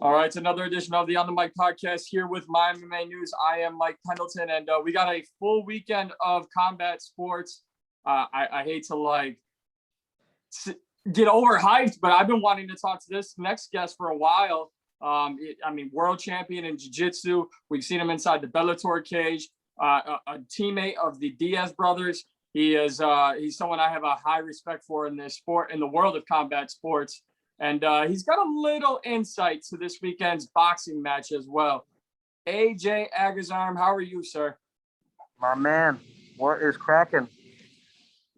All right, it's another edition of the On the Mic podcast here with my MMA News. I am Mike Pendleton, and we got a full weekend of combat sports. I hate to get overhyped, but I've been wanting to talk to this next guest for a while. World champion in jiu-jitsu. We've seen him inside the Bellator cage. A teammate of the Diaz brothers. He's someone I have a high respect for in this sport, in the world of combat sports. And he's got a little insight to this weekend's boxing match as well. AJ Agazarm, how are you, sir? My man, what is cracking?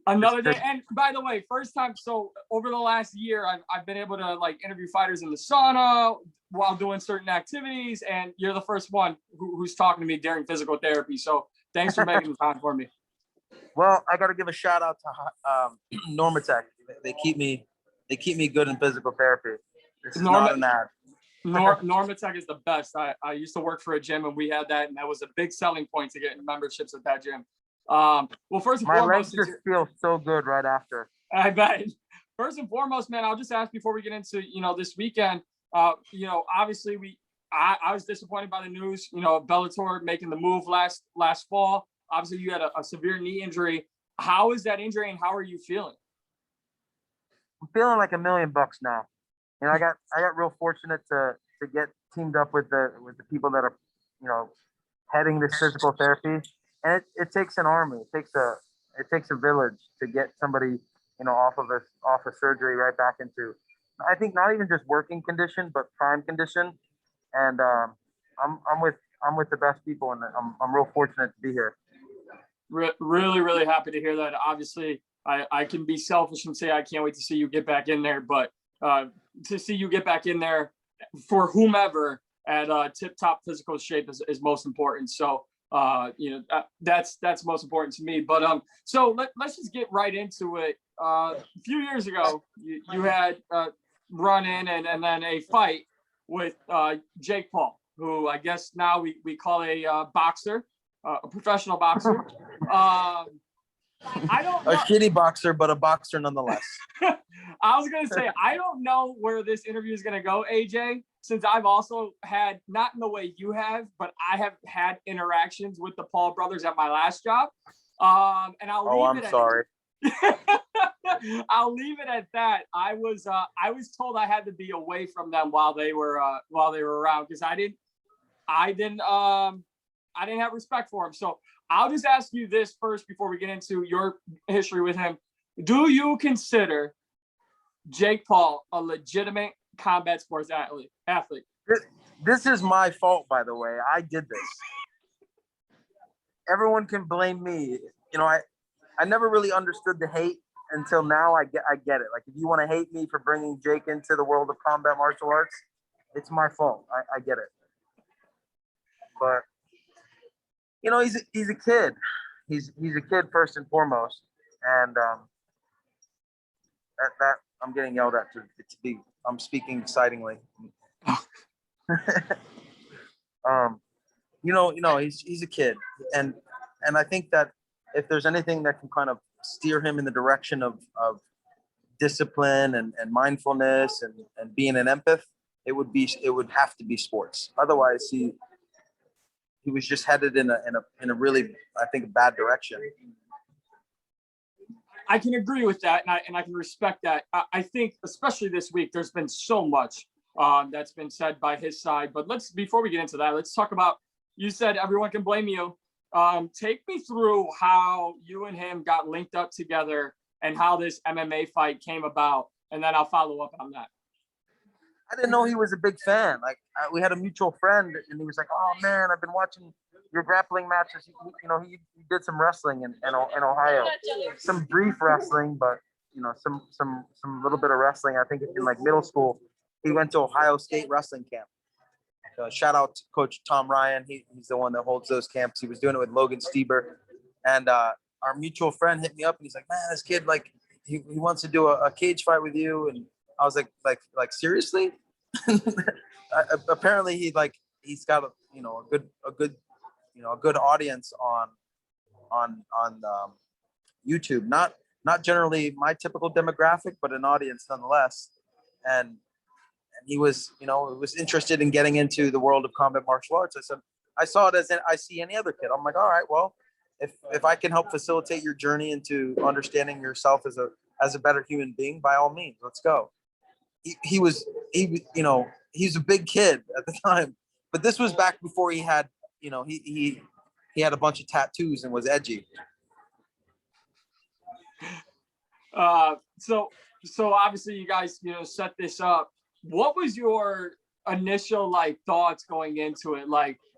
Another day. And by the way, first time. So over the last year, I've been able to interview fighters in the sauna while doing certain activities. And you're the first one who's talking to me during physical therapy. So thanks for making the time for me. Well, I got to give a shout out to Normatech. They keep me good in physical therapy. This is not an ad. Normatech is the best. I used to work for a gym and we had that, and that was a big selling point to getting memberships at that gym. Well, first and my foremost, legs just feel so good right after. I bet. First and foremost, man, I'll just ask before we get into this weekend. Obviously I was disappointed by the news. Bellator making the move last fall. Obviously, you had a severe knee injury. How is that injury, and how are you feeling? I'm feeling like $1 million now. I got real fortunate to get teamed up with the people that are heading this physical therapy. And it takes an army. It takes a village to get somebody, off of surgery right back into, I think, not even just working condition, but prime condition. And I'm with the best people, and I'm real fortunate to be here. Really, really happy to hear that. Obviously, I can be selfish and say I can't wait to see you get back in there, but to see you get back in there for whomever at tip-top physical shape is most important. So. That's most important to me. But so let's just get right into it. A few years ago, you had run in and then a fight with Jake Paul, who I guess now we call a boxer, a professional boxer. I don't know. A shitty boxer, but a boxer nonetheless. I was going to say, I don't know where this interview is going to go, AJ, since I've also had, not in the way you have, but I have had interactions with the Paul brothers at my last job. And I'll leave it at sorry. I'll leave it at that. I was told I had to be away from them while they were around, because I didn't have respect for him. So I'll just ask you this first before we get into your history with him. Do you consider Jake Paul a legitimate combat sports athlete? This is my fault, by the way. I did this. Everyone can blame me. I never really understood the hate until now. I get it. Like, if you want to hate me for bringing Jake into the world of combat martial arts, it's my fault. I get it. But he's a kid. He's a kid first and foremost, and that I'm getting yelled at to be. I'm speaking excitingly. He's a kid, and I think that if there's anything that can kind of steer him in the direction of discipline and mindfulness and being an empath, it would have to be sports. Otherwise, he was just headed in a really, I think, bad direction. I can agree with that, and I can respect that. I think, especially this week, there's been so much that's been said by his side. But before we get into that, let's talk about. You said everyone can blame you. Take me through how you and him got linked up together and how this MMA fight came about, and then I'll follow up on that. I didn't know he was a big fan. We had a mutual friend, and he was like, "Oh man, I've been watching your grappling matches." He did some wrestling in Ohio, some brief wrestling, but some little bit of wrestling. I think in middle school, he went to Ohio State wrestling camp. Shout out to Coach Tom Ryan. He's the one that holds those camps. He was doing it with Logan Stieber, and our mutual friend hit me up, and he's like, "Man, this kid he wants to do a cage fight with you." And I was like seriously? Apparently he's got a good audience on YouTube. Not generally my typical demographic, but an audience nonetheless. And and he was, was interested in getting into the world of combat martial arts. I said, I saw it as I see any other kid. I'm like, all right, well, if I can help facilitate your journey into understanding yourself as a better human being, by all means, let's go. He's a big kid at the time, but this was back before he had, he had a bunch of tattoos and was edgy. So obviously you guys, set this up. What was your initial thoughts going into it?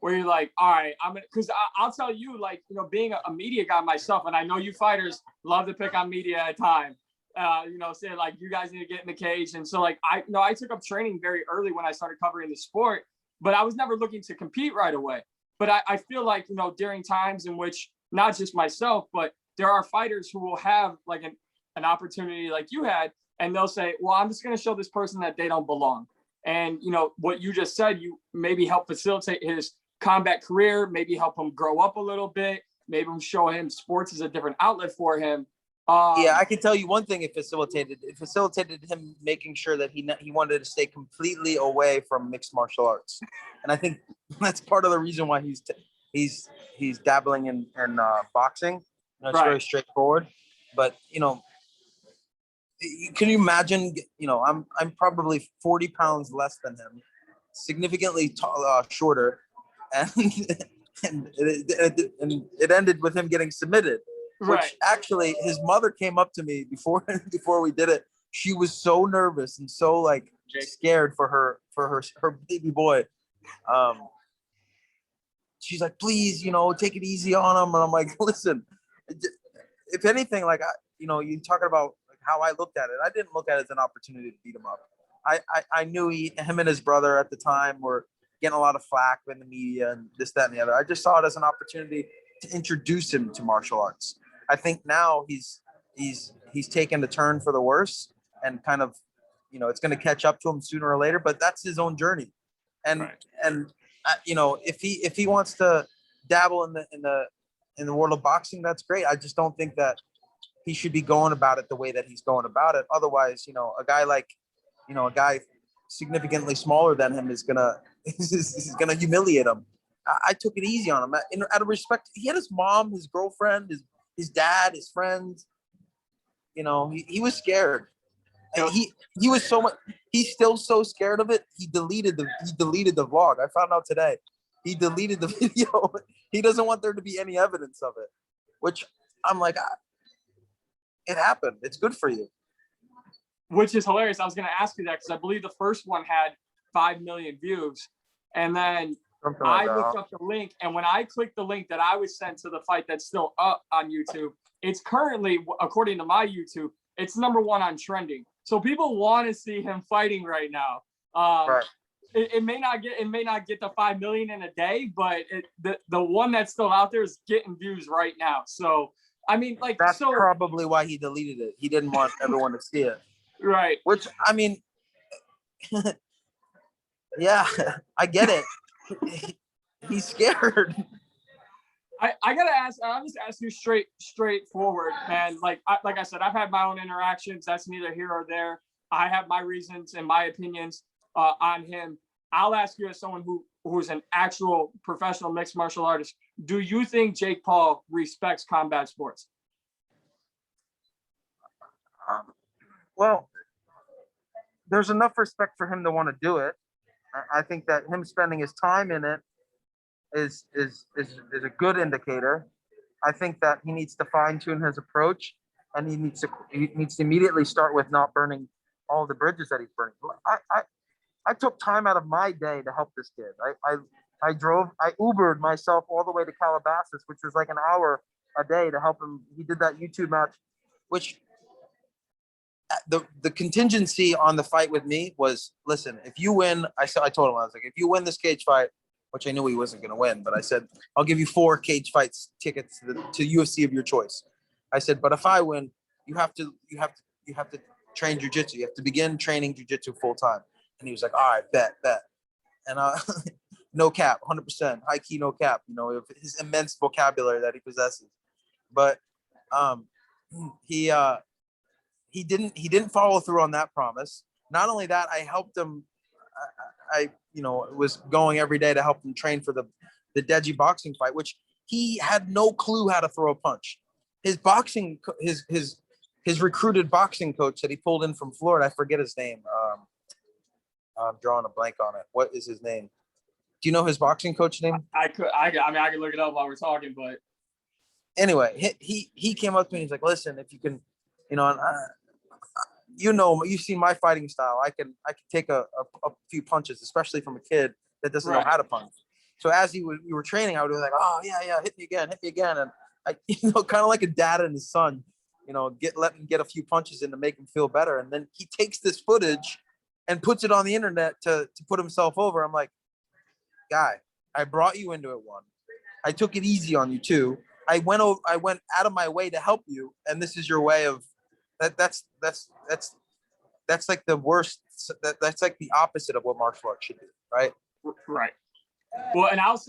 Where you're like, all right, because I'll tell you, being a media guy myself, and I know you fighters love to pick on media at times, saying you guys need to get in the cage. And so I took up training very early when I started covering the sport, but I was never looking to compete right away. But I feel during times in which not just myself, but there are fighters who will have an opportunity like you had, and they'll say, well, I'm just going to show this person that they don't belong. And, what you just said, you maybe help facilitate his combat career, maybe help him grow up a little bit, maybe show him sports is a different outlet for him. Yeah, I can tell you one thing it facilitated. It facilitated him making sure that he wanted to stay completely away from mixed martial arts. And I think that's part of the reason why he's dabbling in boxing. It's right. Very straightforward. But, can you imagine, I'm probably 40 pounds less than him, significantly shorter, and it ended with him getting submitted, right. Which actually his mother came up to me before we did it. She was so nervous and so scared for her baby boy. She's like, please, take it easy on him. And I'm like, listen, if anything, you're talking about how I looked at it. I didn't look at it as an opportunity to beat him up. I knew him and his brother at the time were getting a lot of flack in the media and this, that, and the other. I just saw it as an opportunity to introduce him to martial arts. I think now he's taken the turn for the worse, and kind of, it's going to catch up to him sooner or later. But that's his own journey, and right. If he wants to dabble in the world of boxing, that's great. I just don't think that he should be going about it the way that he's going about it. Otherwise, a guy significantly smaller than him is gonna humiliate him. I took it easy on him out of respect. He had his mom, his girlfriend, his dad, his friends. He was scared. And he was so much. He's still so scared of it. He deleted the vlog. I found out today. He deleted the video. He doesn't want there to be any evidence of it. Which I'm like, it happened. It's good for you. Which is hilarious. I was going to ask you that because I believe the first one had 5 million views. And then I looked up the link. And when I clicked the link that I was sent to the fight that's still up on YouTube, it's currently, according to my YouTube, it's #1 on trending. So people want to see him fighting right now. Right. It may not get the 5 million in a day, but the one that's still out there is getting views right now. So I mean, that's probably why he deleted it. He didn't want everyone to see it. Right. Which, I mean, yeah, I get it. He's scared. I gotta ask. I'll just ask you straightforward, man. Like I said, I've had my own interactions. That's neither here or there. I have my reasons and my opinions on him. I'll ask you as someone who's an actual professional mixed martial artist. Do you think Jake Paul respects combat sports? Well, there's enough respect for him to want to do it. I think that him spending his time in it is a good indicator. I think that he needs to fine tune his approach, and he needs to immediately start with not burning all the bridges that he's burning. I took time out of my day to help this kid. I Ubered myself all the way to Calabasas, which was like an hour a day to help him. He did that YouTube match, which the contingency on the fight with me was, listen, if you win, I told him, I was like, if you win this cage fight, which I knew he wasn't going to win, but I said, I'll give you 4 cage fights tickets to UFC of your choice. I said, but if I win, you have to train jiu-jitsu. You have to begin training jiu-jitsu full time. And he was like, all right, bet. And no cap, 100%, high key, no cap, his immense vocabulary that he possesses. But he didn't follow through on that promise. Not only that, I helped him I was going every day to help him train for the Deji boxing fight, which he had no clue how to throw a punch. His recruited boxing coach that he pulled in from Florida, I forget his name. I'm drawing a blank on it. What is his name? Do you know his boxing coach name? I could look it up while we're talking, but anyway, he came up to me and he's like, listen, if you can, you've seen my fighting style. I can take a few punches, especially from a kid that doesn't know how to punch. So as we were training, I would be like, oh yeah, hit me again. And I, kind of like a dad and his son, let him get a few punches in to make him feel better. And then he takes this footage and puts it on the internet to put himself over. I'm like, guy, I brought you into it one. I took it easy on you too. I went out of my way to help you, and this is your way of that. That's like the worst. That's like the opposite of what martial arts should be, right? Right. Well, and I'll just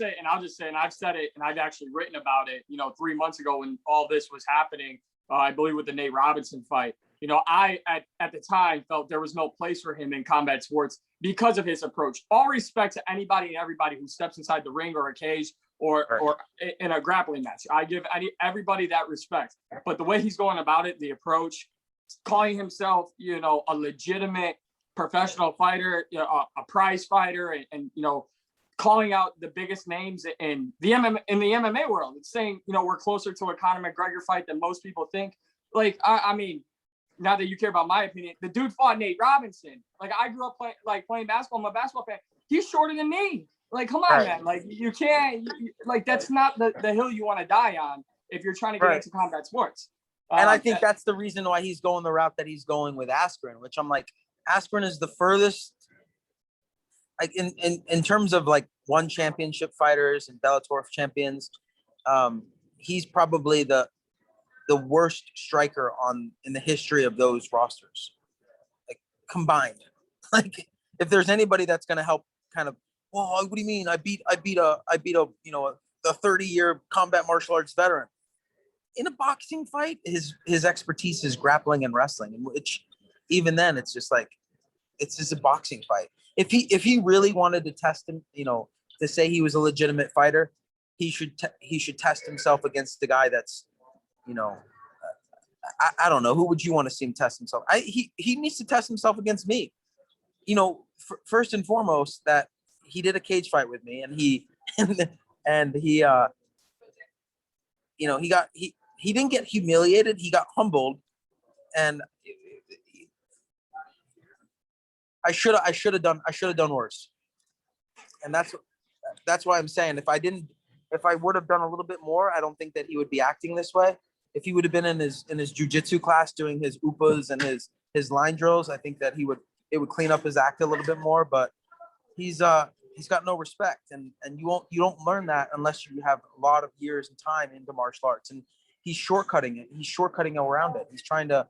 say, and I've said it, and I've actually written about it, 3 months ago when all this was happening, I believe with the Nate Robinson fight. I, at the time, felt there was no place for him in combat sports because of his approach. All respect to anybody and everybody who steps inside the ring or a cage or in a grappling match. I give everybody that respect. But the way he's going about it, the approach, calling himself, a legitimate professional fighter, a prize fighter, and calling out the biggest names in the MMA world. It's saying, we're closer to a Conor McGregor fight than most people think. Like, I mean, not that you care about my opinion, the dude fought Nate Robinson. Like, I grew up playing basketball. I'm a basketball fan. He's shorter than me. Like, come on, man. Like, you can't, that's not the hill you want to die on if you're trying to get into combat sports. And I think that's the reason why he's going the route that he's going with Askren, which I'm like, Askren is the furthest, like in terms of like one championship fighters and Bellator champions. He's probably the worst striker in the history of those rosters, like combined. Like, if there's anybody that's going to help kind of, well, what do you mean? I beat a 30-year combat martial arts veteran. In a boxing fight, his expertise is grappling and wrestling, which even then it's just like, it's just a boxing fight. If he really wanted to test him, to say he was a legitimate fighter, he should test himself against the guy that's, I don't know, who would you want to see him test himself? He needs to test himself against me. First and foremost, that he did a cage fight with me, and he didn't get humiliated. He got humbled, and I should have done worse. And that's why I'm saying, if I would have done a little bit more, I don't think that he would be acting this way. If he would have been in his jiu-jitsu class doing his upas and his line drills, I think that it would clean up his act a little bit more. But he's got no respect, and you don't learn that unless you have a lot of years and time into martial arts. And he's shortcutting it. He's shortcutting around it. He's trying to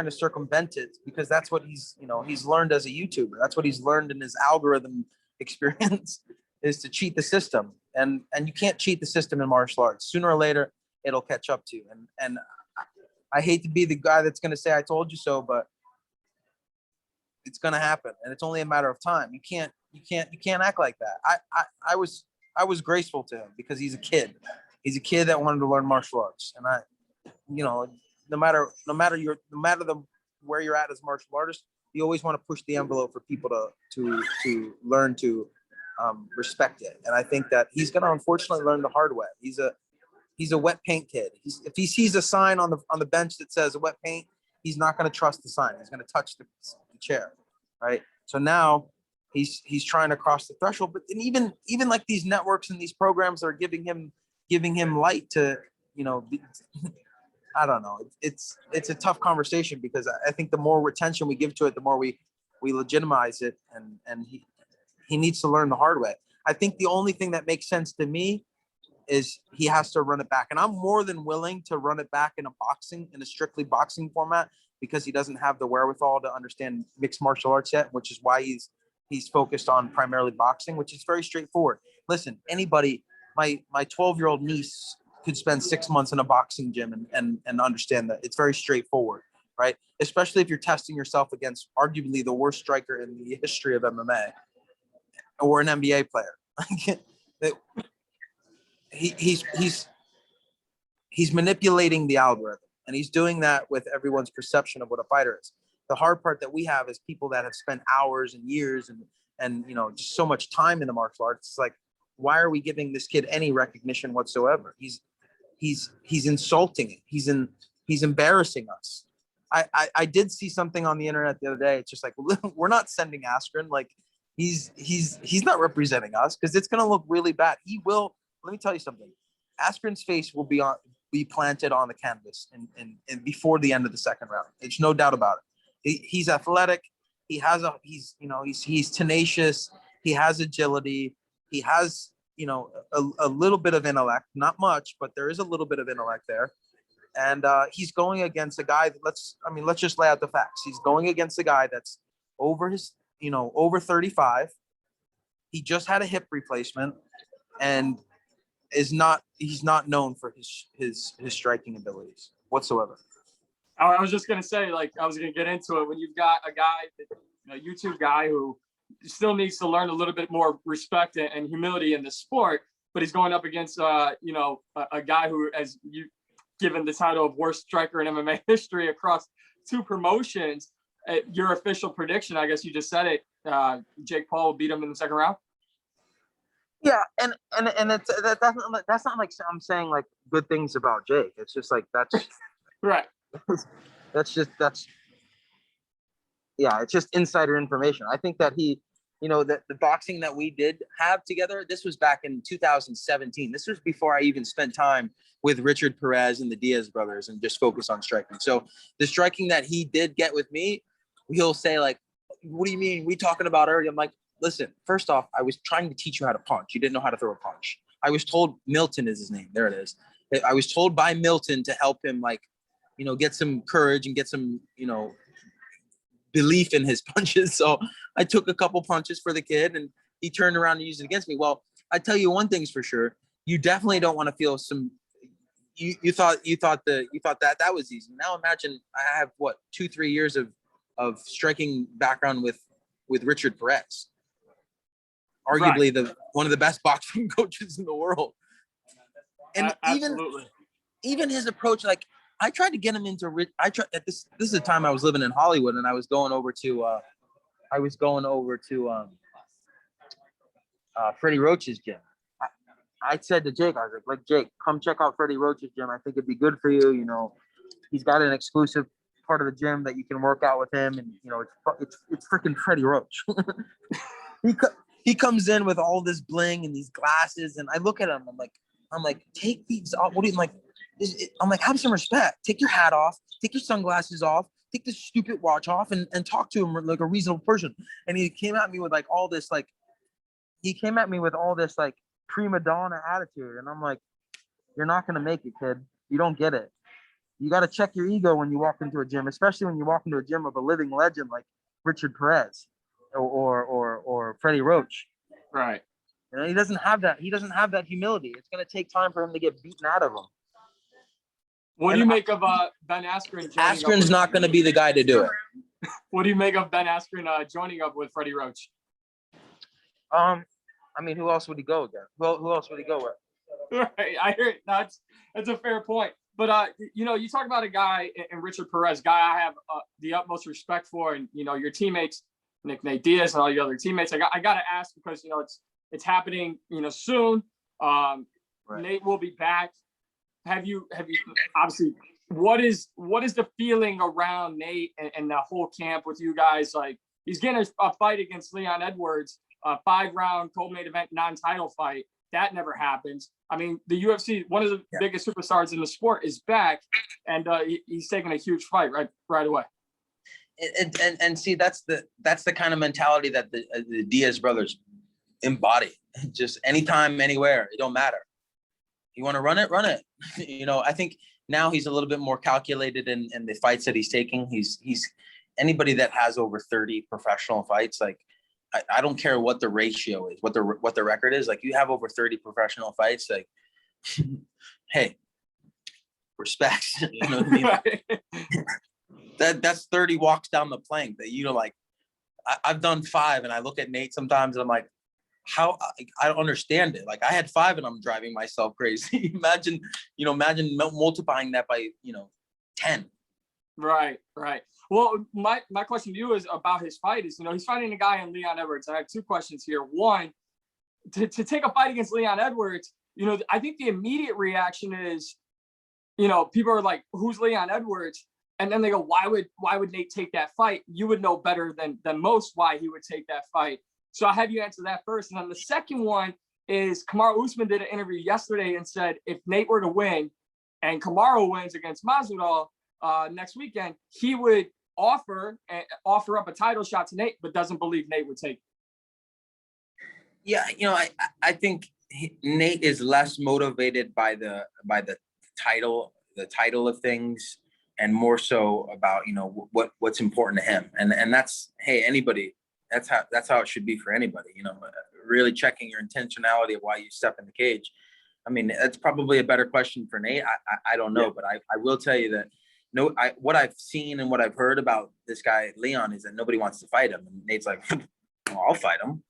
circumvent it, because that's what he's learned as a YouTuber. That's what he's learned in his algorithm experience, is to cheat the system. And you can't cheat the system in martial arts. Sooner or later, it'll catch up to you. And I hate to be the guy that's going to say I told you so, but it's going to happen, and it's only a matter of time. You can't act like that. I was graceful to him because he's a kid. He's a kid that wanted to learn martial arts, and no matter where you're at as a martial artist, you always want to push the envelope for people to learn to respect it. And I think that he's going to unfortunately learn the hard way. He's a wet paint kid. If he sees a sign on the bench that says wet paint, he's not going to trust the sign. He's going to touch the chair, right? So now he's trying to cross the threshold. But even like these networks and these programs are giving him light to, I don't know. It's a tough conversation, because I think the more attention we give to it, the more we legitimize it, and he needs to learn the hard way. I think the only thing that makes sense to me is he has to run it back. And I'm more than willing to run it back in a strictly boxing format, because he doesn't have the wherewithal to understand mixed martial arts yet, which is why he's focused on primarily boxing, which is very straightforward. Listen, anybody, my 12-year-old niece could spend 6 months in a boxing gym and understand that it's very straightforward, right? Especially if you're testing yourself against arguably the worst striker in the history of MMA. or an NBA player. He's manipulating the algorithm, and he's doing that with everyone's perception of what a fighter is. The hard part that we have is people that have spent hours and years and just so much time in the martial arts. It's like, why are we giving this kid any recognition whatsoever? He's insulting it. He's embarrassing us. I did see something on the internet the other day. It's just like, we're not sending Askren. Like, he's not representing us, because it's going to look really bad. He will. Let me tell you something. Askren's face will be planted on the canvas and before the end of the second round. There's no doubt about it. He's athletic. He's tenacious. He has agility. He has a little bit of intellect, not much, but there is a little bit of intellect there. And he's going against a guy that let's just lay out the facts. He's going against a guy that's over 35. He just had a hip replacement, and he's not known for his striking abilities whatsoever. I was just gonna say, like, I was gonna get into it when you've got a guy, YouTube guy who still needs to learn a little bit more respect and humility in the sport, but he's going up against a guy who, as you given the title of worst striker in MMA history across two promotions. Your official prediction, I guess you just said it, Jake Paul will beat him in the second round. Yeah, and that's not like I'm saying like good things about Jake. It's just like that's right. It's just insider information. I think that the boxing that we did have together, this was back in 2017. This was before I even spent time with Richard Perez and the Diaz brothers and just focus on striking. So the striking that he did get with me, he'll say like, what do you mean? We talking about earlier? I'm like, listen, first off, I was trying to teach you how to punch. You didn't know how to throw a punch. I was told, Milton is his name. There it is. I was told by Milton to help him, like, get some courage and get some, belief in his punches. So I took a couple punches for the kid and he turned around and used it against me. Well, I tell you one thing's for sure. You definitely don't want to feel you thought that was easy. Now imagine I have 2-3 years of striking background with Richard Perez, arguably one of the best boxing coaches in the world. And even his approach, like, I tried to get him into this is the time I was living in Hollywood, and I was going over to Freddie Roach's gym. I said to Jake, I was like, Jake, come check out Freddie Roach's gym. I think it'd be good for you. He's got an exclusive part of the gym that you can work out with him, and it's freaking Freddie Roach. He comes in with all this bling and these glasses, and I look at him. I'm like, take these off. What do you like? I'm like, have some respect. Take your hat off. Take your sunglasses off. Take this stupid watch off, and talk to him like a reasonable person. And he came at me with all this prima donna attitude, and I'm like, you're not gonna make it, kid. You don't get it. You got to check your ego when you walk into a gym, especially when you walk into a gym of a living legend like Richard Perez or Freddie Roach. Right. He doesn't have that. He doesn't have that humility. It's going to take time for him to get beaten out of him. What do you make of Ben Askren? Askren's not going to be the guy to do it. What do you make of Ben Askren joining up with Freddie Roach? Who else would he go again? Who else would he go with? Right, I hear it. That's a fair point. But you talk about a guy in Richard Perez, guy I have the utmost respect for, and your teammates, Nate Diaz and all your other teammates. I got to ask because it's happening soon. Right. Nate will be back. Have you obviously what is the feeling around Nate and the whole camp with you guys? Like, he's getting a fight against Leon Edwards, a 5-round co-main event non-title fight. That never happens. I mean, the UFC, one of the biggest superstars in the sport, is back, and he's taking a huge fight right away. And see, that's the kind of mentality that the Diaz brothers embody. Just anytime, anywhere, it don't matter. You want to run it, run it. I think now he's a little bit more calculated in the fights that he's taking. He's anybody that has over 30 professional fights, like, I don't care what the ratio is, what the record is. Like, you have over 30 professional fights, like, hey, respect. You know what I mean? Right. That's 30 walks down the plank that, like, I've done 5, and I look at Nate sometimes and I'm like, how I don't understand it. Like I had 5 and I'm driving myself crazy. Imagine multiplying that by 10. Right. Well, my question to you is about his fight. Is he's fighting a guy in Leon Edwards. I have 2 questions here. One, to take a fight against Leon Edwards, I think the immediate reaction is, people are like, who's Leon Edwards? And then they go, why would Nate take that fight? You would know better than most why he would take that fight. So I'll have you answer that first. And then the second one is Kamaru Usman did an interview yesterday and said if Nate were to win and Kamaru wins against Masvidal next weekend, he would offer up a title shot to Nate, but doesn't believe Nate would take it. Yeah, I think Nate is less motivated by the title of things, and more so about what's important to him. And that's, hey, anybody, that's how it should be for anybody. Really checking your intentionality of why you step in the cage. I mean, that's probably a better question for Nate. I don't know, but I will tell you that what I've seen and what I've heard about this guy Leon is that nobody wants to fight him, and Nate's like, well, I'll fight him.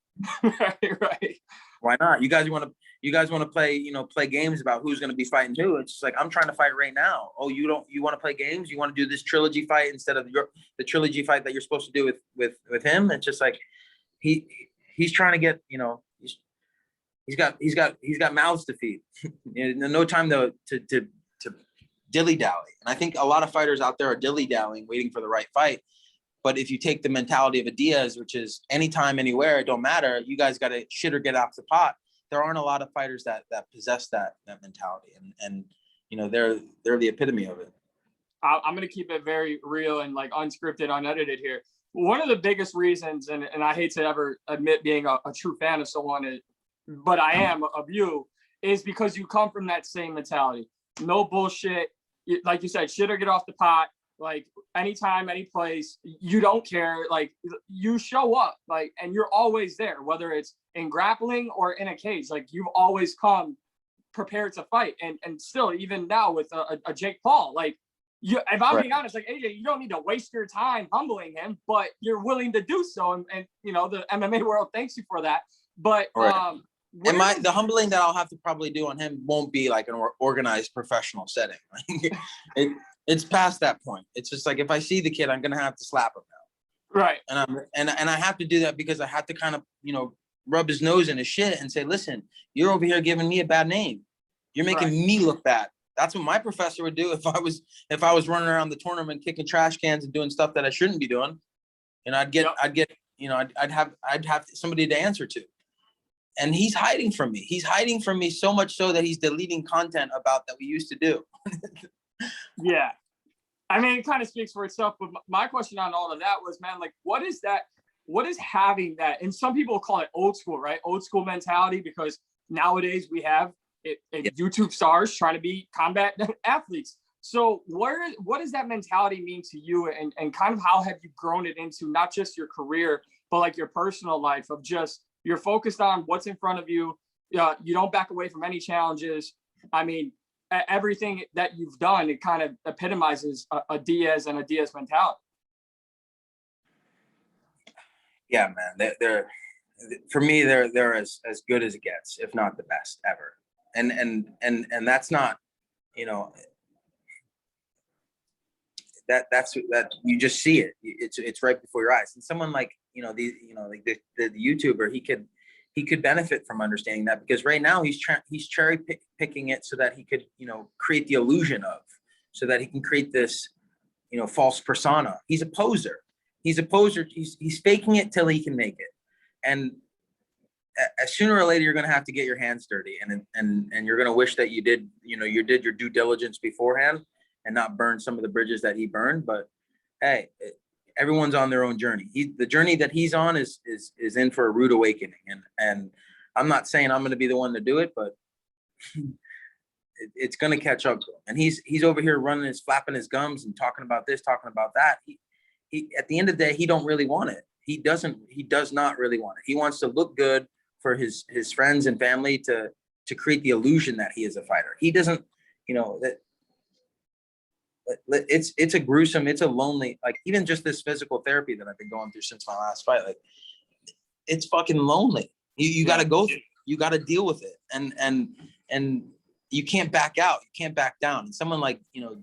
Right. Why not? You guys want to play games about who's going to be fighting who? It's just like, I'm trying to fight right now. Oh, you want to play games? You want to do this trilogy fight instead of the trilogy fight that you're supposed to do with him? It's just like he's trying to get, he's got mouths to feed. No time to dilly-dally. And I think a lot of fighters out there are dilly-dallying, waiting for the right fight. But if you take the mentality of a Diaz, which is anytime, anywhere, it don't matter, you guys got to shit or get off the pot. There aren't a lot of fighters that possess that mentality. And they're the epitome of it. I'm going to keep it very real and like unscripted, unedited here. One of the biggest reasons, and I hate to ever admit being a true fan of someone, but I am of you, is because you come from that same mentality. No bullshit. Like you said, shit or get off the pot. Like anytime, any place, you don't care. Like you show up, like, and you're always there, whether it's in grappling or in a cage. Like you've always come prepared to fight, and still, even now with a Jake Paul, like if I'm being honest, like AJ, you don't need to waste your time humbling him, but you're willing to do so, and the MMA world thanks you for that. But and the humbling that I'll have to probably do on him won't be like an organized professional setting. It's past that point. It's just like, if I see the kid, I'm gonna have to slap him now. Right. And I have to do that because I have to kind of rub his nose in his shit and say, listen, you're over here giving me a bad name. You're making me look bad. That's what my professor would do if I was running around the tournament kicking trash cans and doing stuff that I shouldn't be doing. I'd have somebody to answer to. And he's hiding from me. He's hiding from me so much so that he's deleting content about that we used to do. Yeah. I mean, it kind of speaks for itself, but my question on all of that was, man, like, what is that? What is having that? And some people call it old school, right? Old school mentality, because nowadays we have YouTube stars trying to be combat athletes. So what does that mentality mean to you, and kind of how have you grown it into not just your career, but like your personal life of just, you're focused on what's in front of you. You don't back away from any challenges. I mean, everything that you've done, it kind of epitomizes a Diaz and a Diaz mentality. Yeah, man. They're for me, they're as good as it gets, if not the best ever. And that's not, that's you just see it. It's right before your eyes. And someone like, like the YouTuber, he could benefit from understanding that, because right now he's cherry picking it so that he could, create the illusion of, so that he can create this, false persona. He's a poser. He's faking it till he can make it. And sooner or later, you're going to have to get your hands dirty, and you're going to wish that you did your due diligence beforehand and not burn some of the bridges that he burned. But hey, everyone's on their own journey. The journey that he's on is in for a rude awakening. And I'm not saying I'm going to be the one to do it, but it's going to catch up to him. And he's over here flapping his gums and talking about this, talking about that. He at the end of the day, he don't really want it. He does not really want it. He wants to look good for his friends and family, to create the illusion that he is a fighter. He doesn't, that. It's a gruesome, it's a lonely, like, even just this physical therapy that I've been going through since my last fight, like, it's fucking lonely. You got to go through, you got to deal with it. And you can't back out. You can't back down. And someone like, you know,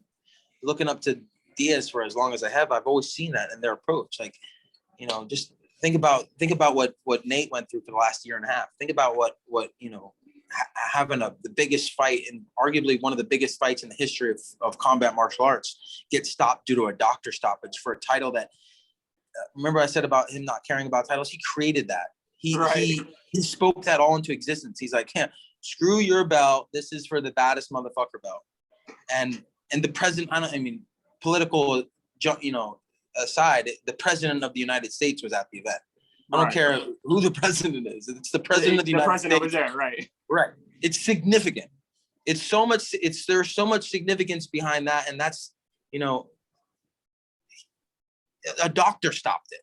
looking up to Diaz for as long as I have, I've always seen that in their approach. Like, you know, just think about what Nate went through for the last year and a half. Think about what, you know, having the biggest fight and arguably one of the biggest fights in the history of combat martial arts get stopped due to a doctor stoppage for a title that, remember I said about him not caring about titles? He created that. He spoke that all into existence. He's like, yeah, screw your belt. This is for the baddest motherfucker belt. And the president, political, you know, aside, the president of the United States was at the event. I don't care who the president is. It's the president of the United States. The president was there, right? Right. It's significant. It's so much. There's so much significance behind that, and that's, you know, a doctor stopped it.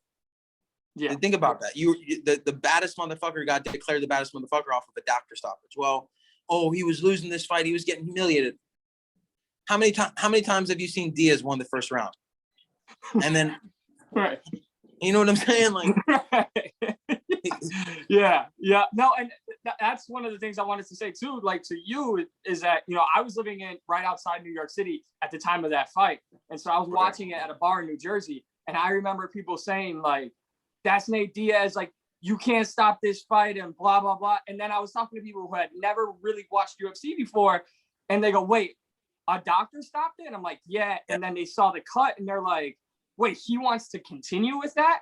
Yeah. And think about that. The baddest motherfucker got declared the baddest motherfucker off of a doctor stoppage. Well, he was losing this fight. He was getting humiliated. How many times have you seen Diaz won the first round? And then, right. You know what I'm saying? Like, yeah. No, and that's one of the things I wanted to say too. Like to you is that, you know, I was living right outside New York City at the time of that fight, and so I was watching it at a bar in New Jersey, and I remember people saying like, "That's Nate Diaz. Like, you can't stop this fight," and blah blah blah. And then I was talking to people who had never really watched UFC before, and they go, "Wait, a doctor stopped it?" And I'm like, "Yeah." And then they saw the cut, and they're like, wait, he wants to continue with that?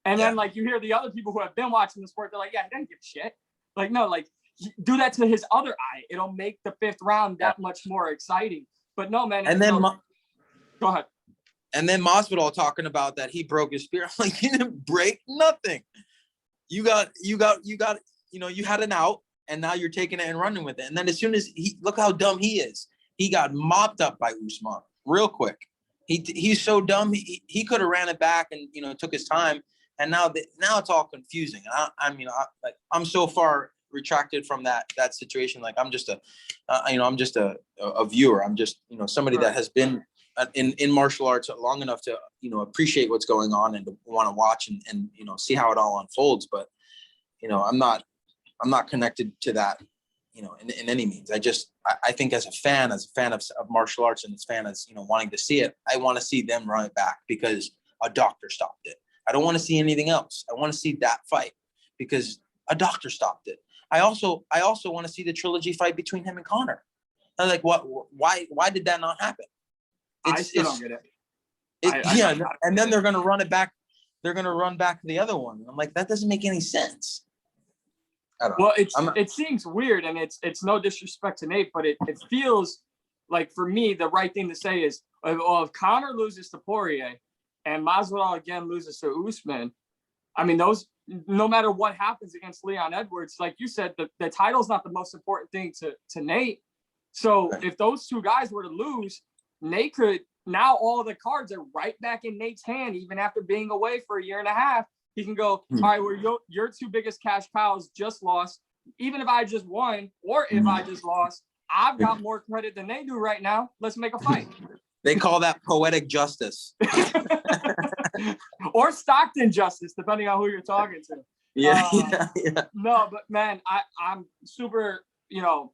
And then like you hear the other people who have been watching the sport, they're like, yeah, he doesn't give a shit. Like, no, like do that to his other eye. It'll make the fifth round that much more exciting. But no, man. And then go ahead. And then Masvidal talking about that he broke his spear. I'm like, he didn't break nothing. You got, you know, you had an out, and now you're taking it and running with it. And then as soon as look how dumb he is. He got mopped up by Usman real quick. He's so dumb. He could have ran it back and, you know, took his time. And now it's all confusing. I'm so far retracted from that situation. Like I'm just a viewer. I'm just, you know, somebody that has been in martial arts long enough to, you know, appreciate what's going on and to want to watch and you know, see how it all unfolds. But, you know, I'm not connected to that, you know, in any means. I think as a fan of martial arts and as fan as, you know, wanting to see it, I want to see them run it back because a doctor stopped it. I don't want to see anything else. I want to see that fight because a doctor stopped it. I also want to see the trilogy fight between him and Conor. I'm like, why did that not happen? I still don't get it. And then they're going to run it back. They're going to run back to the other one. I'm like, that doesn't make any sense. Well, it seems weird, and it's no disrespect to Nate, but it feels like for me the right thing to say is, if Conor loses to Poirier and Masvidal again loses to Usman, I mean, those, no matter what happens against Leon Edwards, like you said, the title's not the most important thing to Nate. So if those two guys were to lose, Nate could, now all the cards are right back in Nate's hand, even after being away for a year and a half. He can go, all right, well, your two biggest cash cows just lost. Even if I just won, or if I just lost, I've got more credit than they do right now. Let's make a fight. They call that poetic justice. Or Stockton justice, depending on who you're talking to. Yeah. No, but man, I'm super, you know,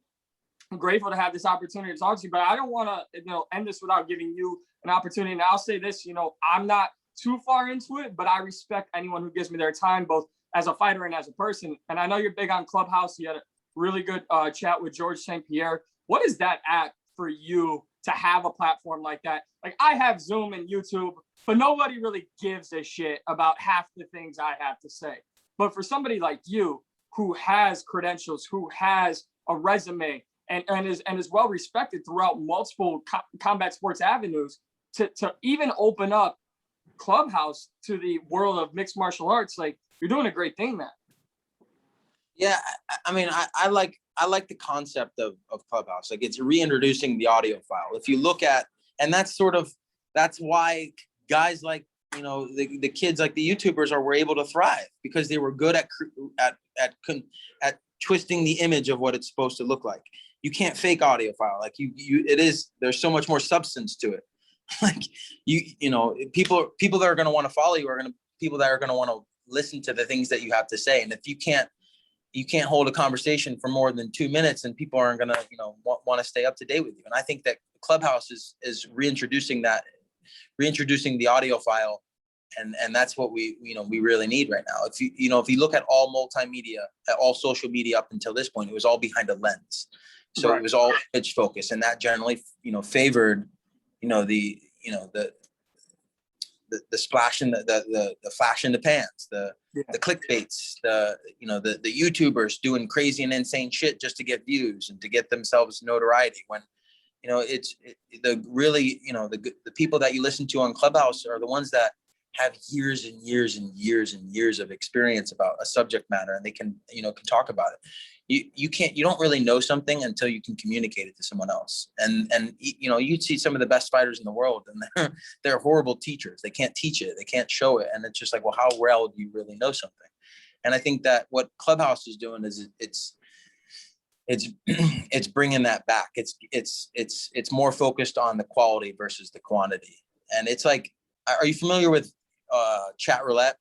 grateful to have this opportunity to talk to you, but I don't want to, you know, end this without giving you an opportunity. And I'll say this, you know, I'm not too far into it, but I respect anyone who gives me their time, both as a fighter and as a person. And I know you're big on Clubhouse. You had a really good chat with George St. Pierre. What is that at for you to have a platform like that? Like, I have Zoom and YouTube, but nobody really gives a shit about half the things I have to say. But for somebody like you, who has credentials, who has a resume, and is well respected throughout multiple combat sports avenues, to even open up Clubhouse to the world of mixed martial arts, like, you're doing a great thing, man. Yeah, I mean, I like the concept of Clubhouse. Like, it's reintroducing the audio file. If you look at, and that's why guys like, you know, the kids like the YouTubers were able to thrive, because they were good at twisting the image of what it's supposed to look like. You can't fake audio file. Like there's so much more substance to it. Like you know, people that are going to want to follow you are people that are going to want to listen to the things that you have to say. And if you can't you can't hold a conversation for more than 2 minutes and people aren't going to, want to stay up to date with you. And I think that Clubhouse is reintroducing the audio file. And that's what we really need right now. If you look at all multimedia, at all social media up until this point, it was all behind a lens. So It was all pitch focus, and that generally, favored, the splash in the flash in the pans, the clickbaits, the YouTubers doing crazy and insane shit just to get views and to get themselves notoriety. When the people that you listen to on Clubhouse are the ones that have years and years and years and years of experience about a subject matter, and they can talk about it. You don't really know something until you can communicate it to someone else. And you'd see some of the best fighters in the world, and they're horrible teachers. They can't teach it. They can't show it. And it's just like, well, how well do you really know something? And I think that what Clubhouse is doing is it's bringing that back. It's more focused on the quality versus the quantity. And it's like, are you familiar with chat roulette?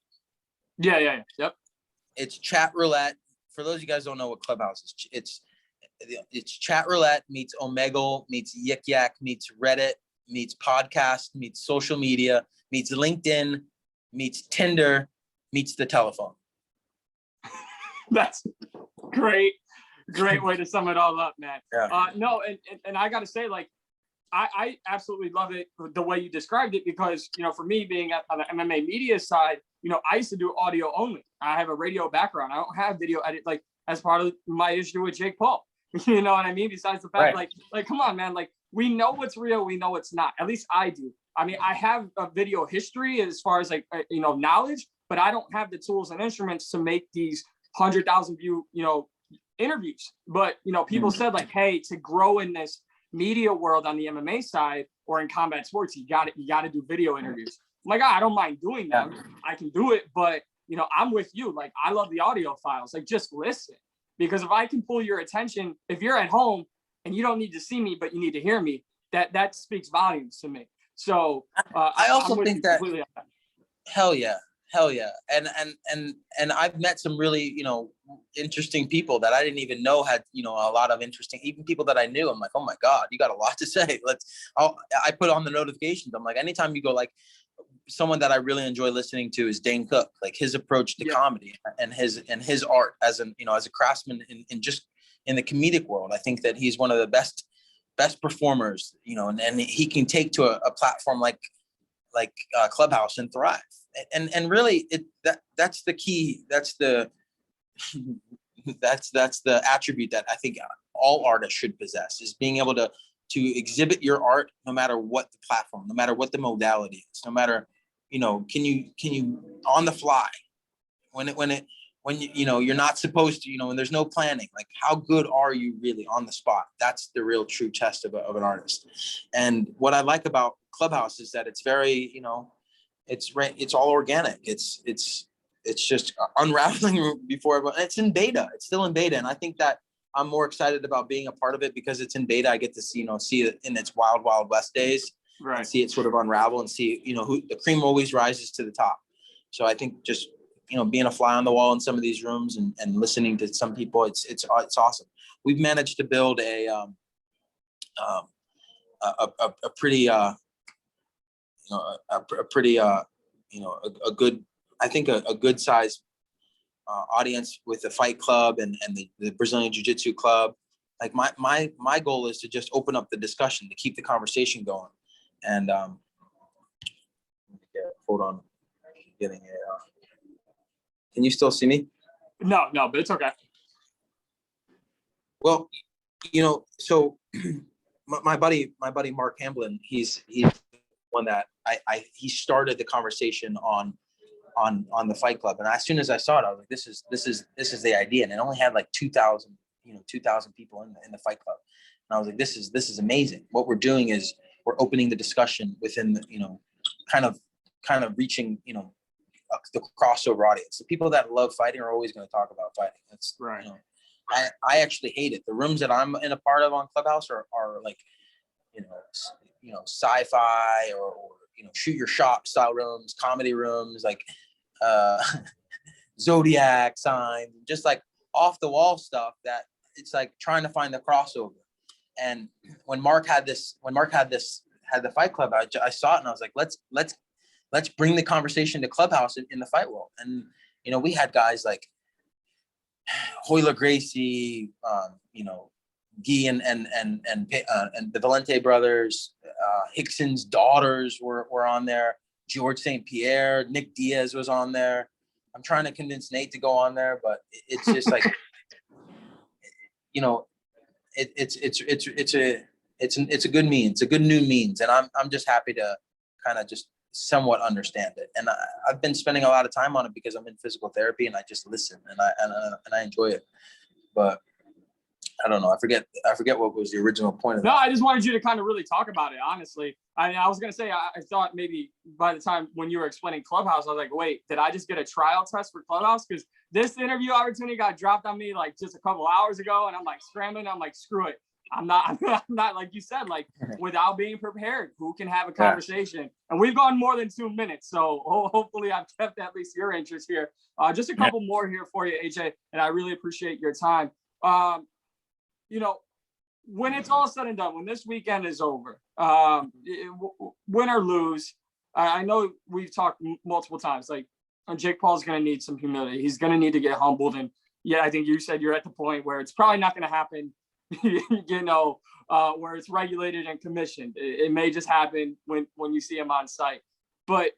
Yeah. Yep. It's chat roulette. For those of you guys who don't know what Clubhouse is, it's chat roulette meets Omegle, meets Yik Yak, meets Reddit, meets podcast, meets social media, meets LinkedIn, meets Tinder, meets the telephone. That's great way to sum it all up, man. Yeah. No, and I got to say, like, I absolutely love it the way you described it, because, for me being on the MMA media side, I used to do audio only. I have a radio background. I don't have video edit, like, as part of my issue with Jake Paul. You know what I mean? Besides the fact, like, come on, man, like, we know what's real, we know what's not. At least I do. I mean, I have a video history as far as, like, knowledge, but I don't have the tools and instruments to make these 100,000 view, interviews. But, people said, like, hey, to grow in this media world on the MMA side or in combat sports, you got to do video interviews. I'm like, I don't mind doing them. I can do it, but I'm with you. Like, I love the audio files. Like, just listen, because if I can pull your attention, if you're at home and you don't need to see me, but you need to hear me, that speaks volumes to me. So I also think that hell yeah. And I've met some really, interesting people that I didn't even know had, a lot of interesting, even people that I knew. I'm like, oh my God, you got a lot to say. I put on the notifications. I'm like, anytime you go, like, someone that I really enjoy listening to is Dane Cook, like his approach to comedy and his art as a craftsman in the comedic world. I think that he's one of the best performers, and he can take to a platform like Clubhouse and thrive. And really that's the key. That's the attribute that I think all artists should possess, is being able to exhibit your art no matter what the platform, no matter what the modality is, no matter, can you on the fly when you're not supposed to, when there's no planning, like, how good are you really on the spot? That's the real true test of an artist. And what I like about Clubhouse is that it's very, it's all organic. It's just unraveling before everyone. It's in beta. It's still in beta. And I think that I'm more excited about being a part of it because it's in beta. I get to see it in its wild west days, right? And see it sort of unravel and see, who the cream always rises to the top. So I think just, being a fly on the wall in some of these rooms and listening to some people, it's awesome. We've managed to build a pretty good, I think a good size audience with the Fight Club and the Brazilian Jiu-Jitsu Club. Like my goal is to just open up the discussion, to keep the conversation going. And hold on, getting a. Can you still see me? No, but it's okay. Well, so my buddy Mark Hamblin, he's one that he started the conversation on the Fight Club, and as soon as I saw it, I was like, this is the idea, and it only had like 2,000 people in the Fight Club, and I was like, this is amazing. What we're doing is we're opening the discussion within the kind of reaching the crossover audience. The people that love fighting are always going to talk about fighting. That's right. I actually hate it. The rooms that I'm in a part of on Clubhouse are like, sci-fi or shoot your shop style rooms, comedy rooms, like zodiac signs, just like off the wall stuff that it's like trying to find the crossover. And when Mark had the Fight Club, I saw it and I was like, let's bring the conversation to Clubhouse in the fight world. And, you know, we had guys like Hoyler Gracie, you know, Guy and the Valente brothers, Hickson's daughters were on there. George St. Pierre, Nick Diaz was on there. I'm trying to convince Nate to go on there, but it's just like, you know, it's a good means. It's a good new means, and I'm just happy to kind of just somewhat understand it. And I've been spending a lot of time on it because I'm in physical therapy and I just listen and I enjoy it. But I don't know. I forget what was the original point of that. No, I just wanted you to kind of really talk about it, honestly. I was going to say, I thought maybe by the time when you were explaining Clubhouse, I was like, wait, did I just get a trial test for Clubhouse? Because this interview opportunity got dropped on me like just a couple hours ago. And I'm like scrambling. I'm like, screw it. I'm not like you said, like without being prepared, who can have a conversation? Yeah. And we've gone more than 2 minutes. So hopefully I've kept at least your interest here. Just a couple more here for you, AJ. And I really appreciate your time. You know, when it's all said and done, when this weekend is over, win or lose, I know we've talked multiple times, like Jake Paul's going to need some humility. He's going to need to get humbled. And yeah, I think you said you're at the point where it's probably not going to happen, you know, where it's regulated and commissioned. It may just happen when you see him on site. But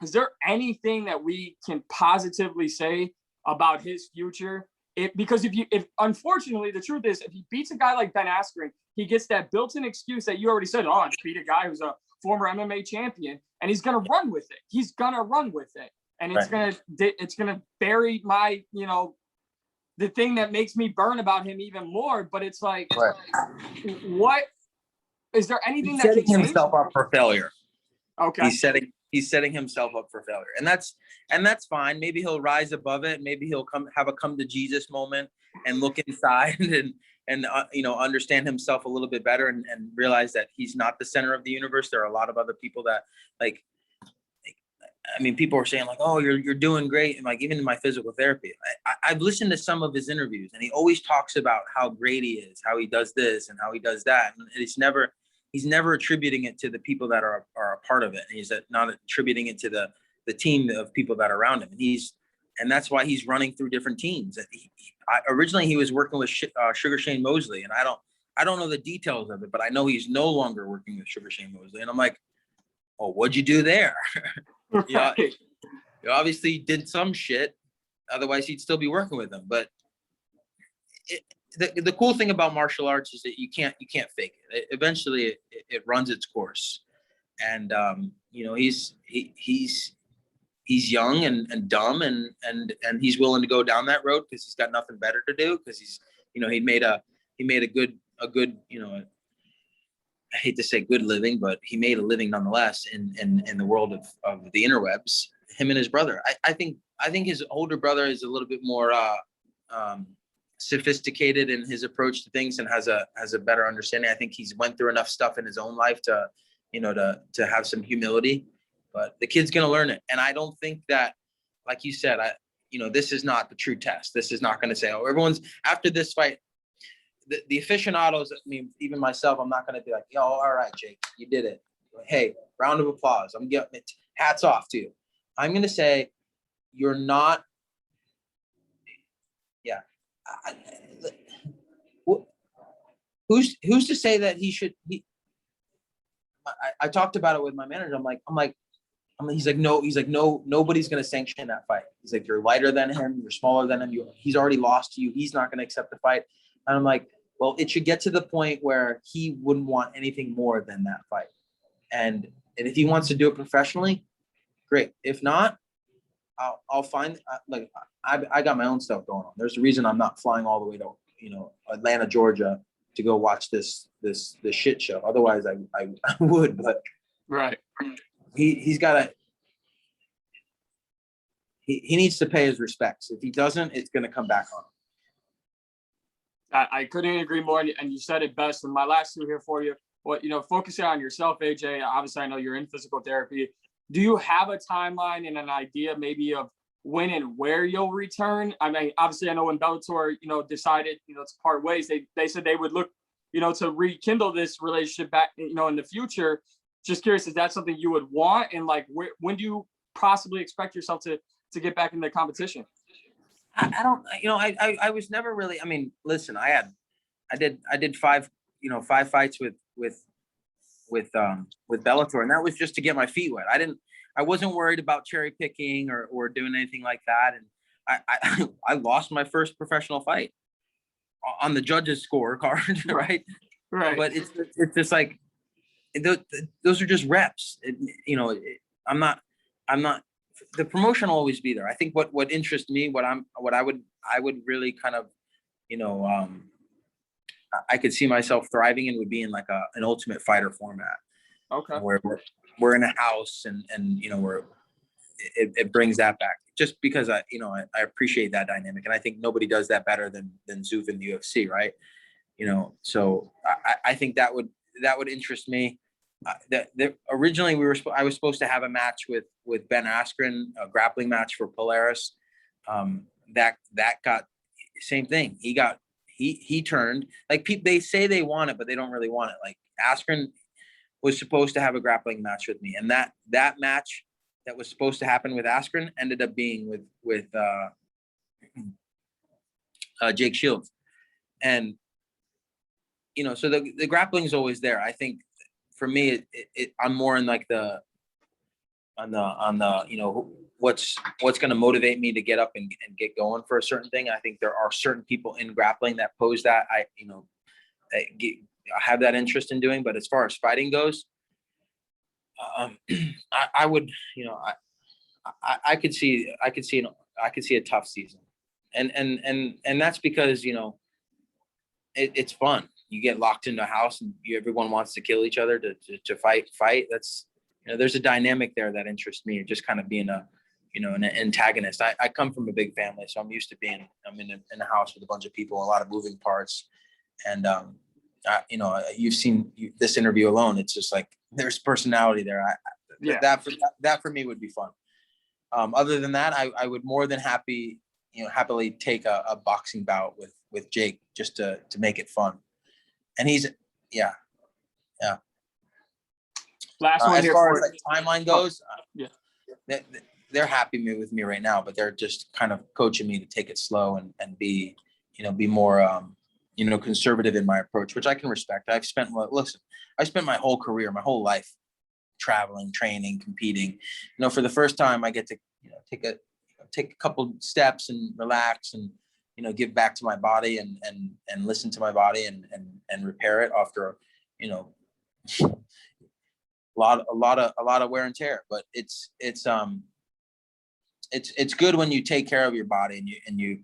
is there anything that we can positively say about his future? Because if unfortunately the truth is, if he beats a guy like Ben Askren, he gets that built-in excuse that you already said, oh, I beat a guy who's a former MMA champion, and he's gonna run with it. He's gonna run with it, and it's gonna bury my, you know, the thing that makes me burn about him even more. But it's like, what is there anything that can setting himself up for failure? Okay, he's setting himself up for failure, and that's fine. Maybe he'll rise above it. Maybe he'll have a come to Jesus moment and look inside and you know, understand himself a little bit better and realize that he's not the center of the universe. There are a lot of other people that like I mean, people are saying like, oh, you're doing great. And like, even in my physical therapy, I've listened to some of his interviews and he always talks about how great he is, how he does this and how he does that. And he's never attributing it to the people that are a part of it. And he's not attributing it to the team of people that are around him. And that's why he's running through different teams. Originally he was working with Sugar Shane Mosley, and I don't know the details of it, but I know he's no longer working with Sugar Shane Mosley. And I'm like, oh, what'd you do there? Yeah, you obviously did some shit. Otherwise, he'd still be working with them. But the cool thing about martial arts is that you can't fake it. Eventually, it runs its course. And you know, he's young and dumb and he's willing to go down that road because he's got nothing better to do. Because he's, you know, he made a good you know, I hate to say good living, but he made a living nonetheless in the world of the interwebs. Him and his brother. I think his older brother is a little bit more sophisticated in his approach to things and has a better understanding. I think he's went through enough stuff in his own life to, you know, to have some humility. But the kid's gonna learn it, and I don't think that, like you said, you know, this is not the true test. This is not going to say, oh, everyone's after this fight. The aficionados, I mean, even myself, I'm not going to be like, yo, all right, Jake, you did it. Hey, round of applause. I'm getting it. Hats off to you. I'm going to say you're not. Yeah. Who's to say that he should? I talked about it with my manager. I'm like, he's like, no, nobody's going to sanction that fight. He's like, you're lighter than him. You're smaller than him. He's already lost to you. He's not going to accept the fight. And I'm like, well, it should get to the point where he wouldn't want anything more than that fight. And if he wants to do it professionally, great. If not, I'll find, like, I got my own stuff going on. There's a reason I'm not flying all the way to, you know, Atlanta, Georgia to go watch this shit show. Otherwise I would, but right. He needs to pay his respects. If he doesn't, it's going to come back on him. I couldn't agree more, and you said it best. And my last two here for you, you know, focusing on yourself, AJ. Obviously, I know you're in physical therapy. Do you have a timeline and an idea maybe of when and where you'll return? I mean, obviously, I know when Bellator, decided, to part ways, they said they would look, to rekindle this relationship back, in the future. Just curious, is that something you would want? And like, when do you possibly expect yourself to get back in the competition? I don't, I was never really, I mean, listen, I did five fights with Bellator, and that was just to get my feet wet. I wasn't worried about cherry picking or doing anything like that. And I lost my first professional fight on the judges' scorecard, right? Right. But it's just like, those are just reps. I'm not, the promotion will always be there. I think what interests me, what I would really kind of, I could see myself thriving in would be in like an Ultimate Fighter format. Okay. Where we're in a house and it brings that back, just because I appreciate that dynamic, and I think nobody does that better than Zuf in the UFC, right? So I think that would interest me. Originally I was supposed to have a match with Ben Askren, a grappling match for Polaris. That got same thing. He turned, like, they say they want it, but they don't really want it. Like, Askren was supposed to have a grappling match with me, and that match that was supposed to happen with Askren ended up being with Jake Shields. And so the grappling is always there. I think for me, I'm more in like on the what's going to motivate me to get up and get going for a certain thing. I think there are certain people in grappling that pose that I have that interest in doing. But as far as fighting goes, I would, I could see a tough season, and that's because it's fun. You get locked into a house and everyone wants to kill each other to fight. That's, there's a dynamic there that interests me, just kind of being an antagonist. I come from a big family, so I'm used to I'm in a house with a bunch of people, a lot of moving parts. And, you've seen this interview alone. It's just like, there's personality there. That for me would be fun. Other than that, I would more than happily take a boxing bout with Jake, just to make it fun. And he's, yeah. Last one as here far for as like timeline goes, they're happy with me right now, but they're just kind of coaching me to take it slow and be more, conservative in my approach, which I can respect. I spent my whole career, my whole life traveling, training, competing. For the first time, I get to, take a couple steps and relax and, give back to my body and listen to my body and repair it after, a lot of wear and tear. But it's good when you take care of your body and you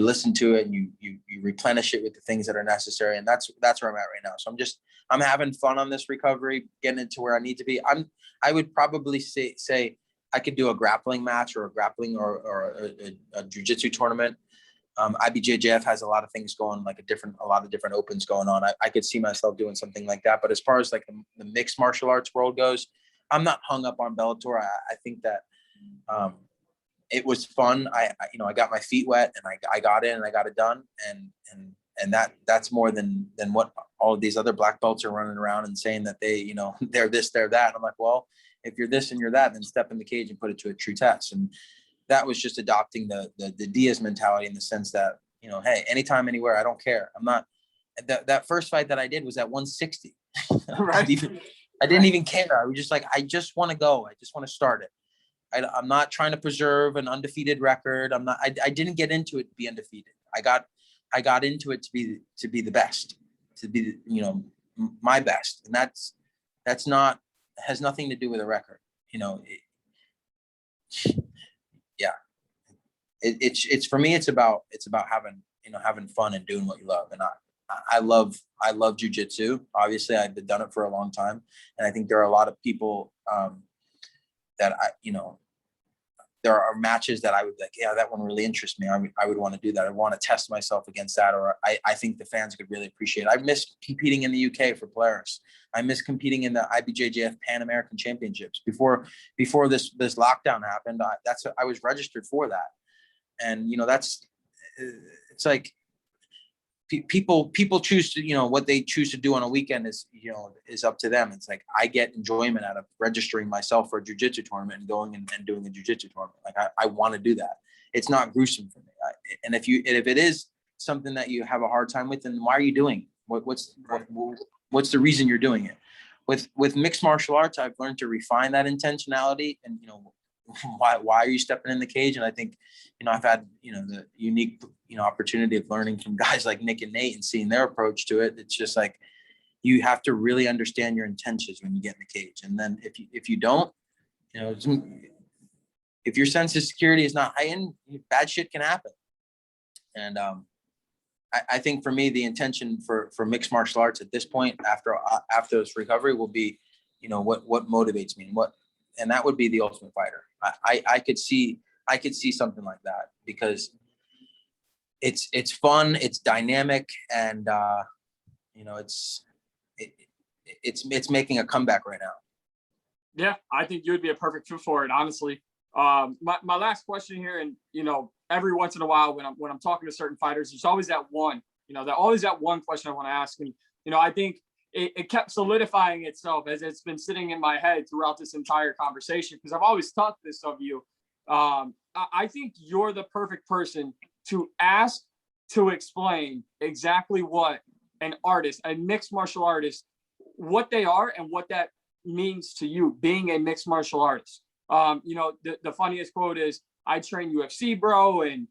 listen to it and you replenish it with the things that are necessary. And that's where I'm at right now. So I'm having fun on this recovery, getting it to where I need to be. I would probably say I could do a grappling match or a jiu-jitsu tournament. IBJJF has a lot of things going, like a lot of different opens going on. I could see myself doing something like that. But as far as like the mixed martial arts world goes, I'm not hung up on Bellator. I think that it was fun. I got my feet wet and I got in and I got it done. And that's more than what all of these other black belts are running around and saying that they, they're this, they're that. And I'm like, well, if you're this and you're that, then step in the cage and put it to a true test. And that was just adopting the Diaz mentality, in the sense that, hey, anytime, anywhere, I don't care. I'm not, that first fight that I did was at 160. Right. I didn't even care. I was just like, I just want to go. I just want to start it. I'm not trying to preserve an undefeated record. I didn't get into it to be undefeated. I got into it to be the best, to be, my best. And that's not, has nothing to do with a record. It's for me, it's about having fun and doing what you love. And I love jiu-jitsu. Obviously I've done it for a long time. And I think there are a lot of people that there are matches that I would be like, yeah, that one really interests me. I would want to do that. I want to test myself against that. Or I think the fans could really appreciate it. I miss competing in the UK for Polaris. I miss competing in the IBJJF Pan American Championships before this lockdown happened. I was registered for that. And, you know, it's like people choose to, you know, what they choose to do on a weekend is up to them. It's like, I get enjoyment out of registering myself for a jiu-jitsu tournament and going and doing a jiu-jitsu tournament. Like I want to do that. It's not gruesome for me. And if it is something that you have a hard time with, then why are you doing it? What's the reason you're doing it? With mixed martial arts, I've learned to refine that intentionality and, you know, why are you stepping in the cage? And I think, you know, I've had, you know, the unique, you know, opportunity of learning from guys like Nick and Nate and seeing their approach to it. It's just like, you have to really understand your intentions when you get in the cage. And then if you don't, you know, if your sense of security is not heightened, bad shit can happen. And I think for me, the intention for mixed martial arts at this point, after this recovery, will be, you know, what motivates me and that would be the Ultimate Fighter. I could see something like that because it's fun, it's dynamic, and you know, it's making a comeback right now. Yeah, I think you would be a perfect fit for it, honestly. My last question here, and you know, every once in a while when I'm talking to certain fighters, there's always that one, you know, always that one question I want to ask. And, you know, I think it kept solidifying itself as it's been sitting in my head throughout this entire conversation, because I've always thought this of you. I think you're the perfect person to ask to explain exactly what an artist, a mixed martial artist, what they are and what that means to you being a mixed martial artist. You know, the funniest quote is, I train UFC, bro, and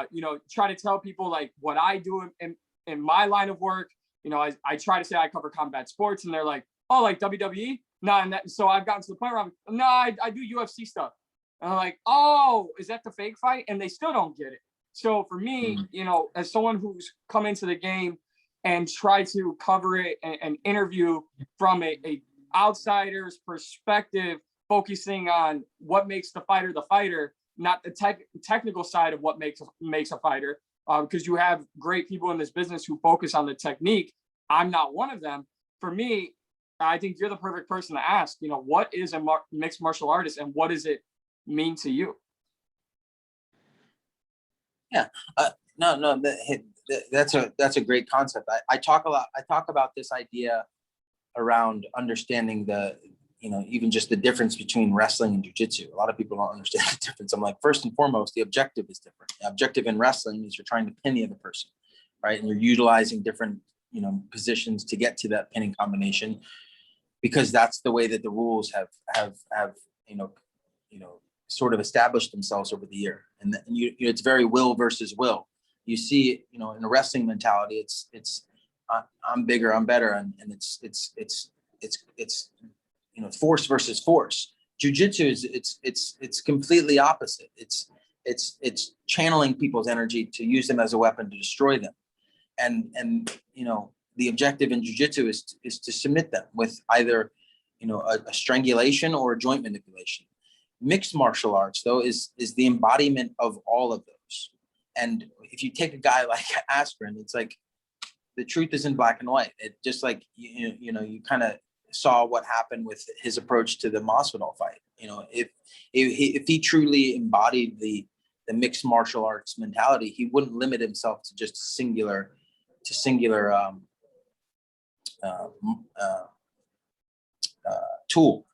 you know, try to tell people like what I do in my line of work. You know, I try to say I cover combat sports, and they're like, oh, like WWE? No, and so I've gotten to the point where I'm like, no, I do UFC stuff. And I'm like, oh, is that the fake fight? And they still don't get it. So for me, you know, as someone who's come into the game and tried to cover it and interview from a outsider's perspective, focusing on what makes the fighter, not the technical side of what makes a fighter, because you have great people in this business who focus on the technique. I'm not one of them. For me, I think you're the perfect person to ask, you know, what is a mixed martial artist and what does it mean to you? Yeah, no, that's a great concept. I talk about this idea around understanding you know, even just the difference between wrestling and jiu-jitsu. A lot of people don't understand the difference. I'm like, first and foremost, the objective is different. The objective in wrestling is you're trying to pin the other person, right? And you're utilizing different, you know, positions to get to that pinning combination, because that's the way that the rules have you know sort of established themselves over the year. And it's very will versus will. You see, you know, in a wrestling mentality, it's I'm bigger, I'm better, and it's you know, force versus force. Jiu-jitsu is it's completely opposite. It's channeling people's energy to use them as a weapon to destroy them. And you know, the objective in jiu-jitsu is to submit them with either, you know, a strangulation or a joint manipulation. Mixed martial arts, though, is the embodiment of all of those. And if you take a guy like Askren, it's like the truth is in black and white. It just like you know, you kind of saw what happened with his approach to the Masvidal fight. You know, if he truly embodied the mixed martial arts mentality, he wouldn't limit himself to just singular tool,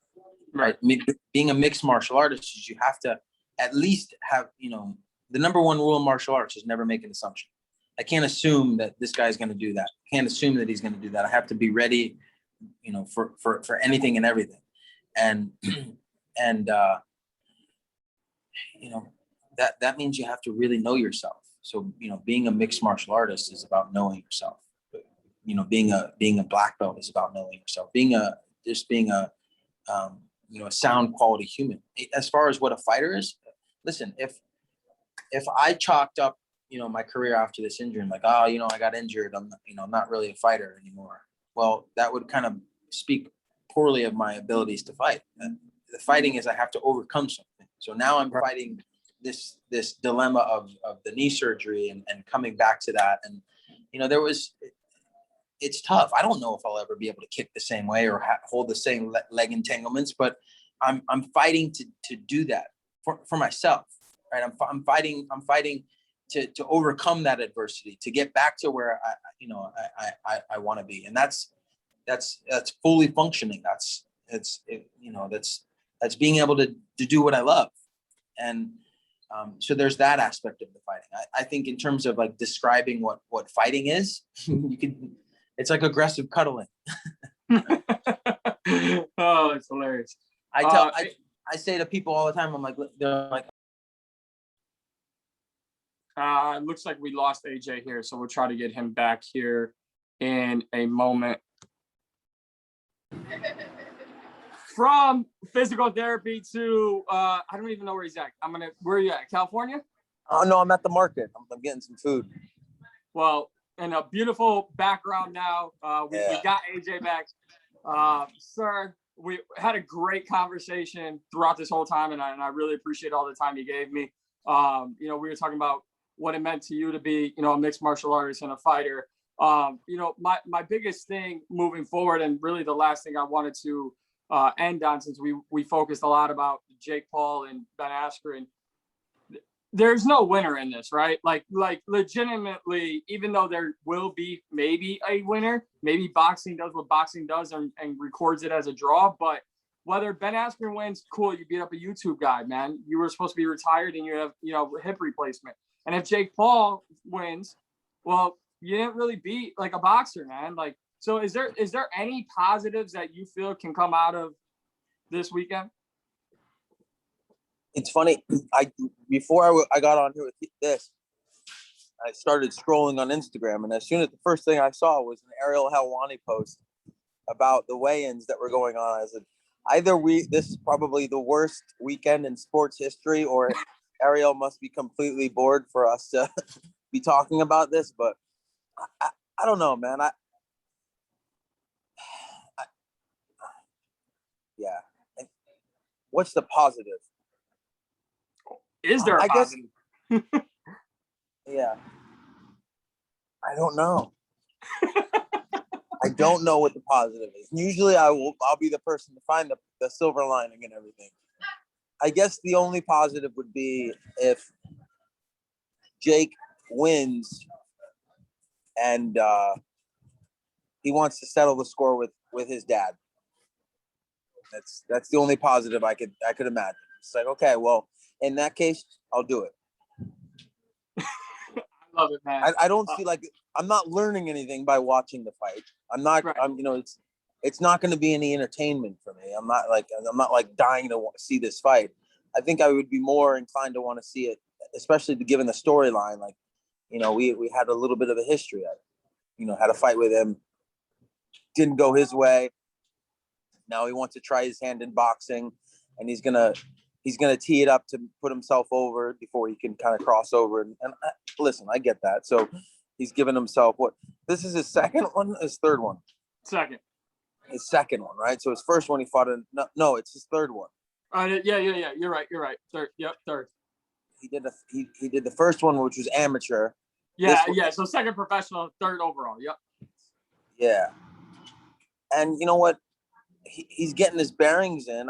right? I mean, being a mixed martial artist is you have to at least have, you know, the number one rule in martial arts is never make an assumption. I can't assume that this guy's going to do that. I can't assume that he's going to do that. I have to be ready, you know, for anything and everything. And you know, that means you have to really know yourself. So, you know, being a mixed martial artist is about knowing yourself. You know, being a black belt is about knowing yourself. Being a you know, a sound quality human. As far as what a fighter is, listen, if I chalked up, you know, my career after this injury and like, oh, you know, I got injured, I'm, you know, not really a fighter anymore. Well, that would kind of speak poorly of my abilities to fight. the fighting is I have to overcome something. So now I'm fighting this dilemma of the knee surgery and coming back to that. And, you know, it's tough. I don't know if I'll ever be able to kick the same way or hold the same leg entanglements, but I'm fighting to do that for myself, right? I'm fighting to overcome that adversity, to get back to where I want to be. And that's fully functioning. That's being able to do what I love. And so there's that aspect of the fighting. I think in terms of like describing what fighting is, it's like aggressive cuddling. Oh, it's hilarious. I say to people all the time, they're like, it looks like we lost AJ here, so we'll try to get him back here in a moment. From physical therapy to I don't even know where he's at. Where are you at? California? Oh no, I'm at the market. I'm getting some food. Well, in a beautiful background now, we got AJ back. Sir, we had a great conversation throughout this whole time, and I really appreciate all the time you gave me. We were talking about what it meant to you to be, a mixed martial artist and a fighter. My biggest thing moving forward, and really the last thing I wanted to end on, since we focused a lot about Jake Paul and Ben Askren, there's no winner in this, right? Like legitimately, even though there will be maybe a winner, maybe boxing does what boxing does and records it as a draw. But whether Ben Askren wins, cool, you beat up a YouTube guy, man. You were supposed to be retired and you have, hip replacement. And if Jake Paul wins, well, you didn't really beat like a boxer, man. Like, so is there any positives that you feel can come out of this weekend? It's funny. Before I got on here with this, I started scrolling on Instagram, and as soon as the first thing I saw was an Ariel Helwani post about the weigh-ins that were going on. I said, this is probably the worst weekend in sports history, or Ariel must be completely bored for us to be talking about this. But I don't know, man. Yeah. What's the positive? Is there a positive? Yeah. I don't know. I don't know what the positive is. Usually I'll be the person to find the silver lining and everything. I guess the only positive would be if Jake wins and he wants to settle the score with his dad. That's the only positive I could imagine. It's like, okay, well, in that case, I'll do it. I love it, man. I don't see, like, I'm not learning anything by watching the fight. I'm not. Right. It's not going to be any entertainment for me. I'm not like dying to see this fight. I think I would be more inclined to want to see it, especially given the storyline. Like, we had a little bit of a history. I had a fight with him, didn't go his way. Now he wants to try his hand in boxing, and he's gonna tee it up to put himself over before he can kind of cross over. And listen, I get that. So he's given himself this is his second one, his third one. Second. His second one, right? So his first one he fought in. No, it's his third one. Yeah. You're right. Third. Yep, third. He did the first one, which was amateur. Yeah. So second professional, third overall. Yep. Yeah. And you know what? He's getting his bearings in.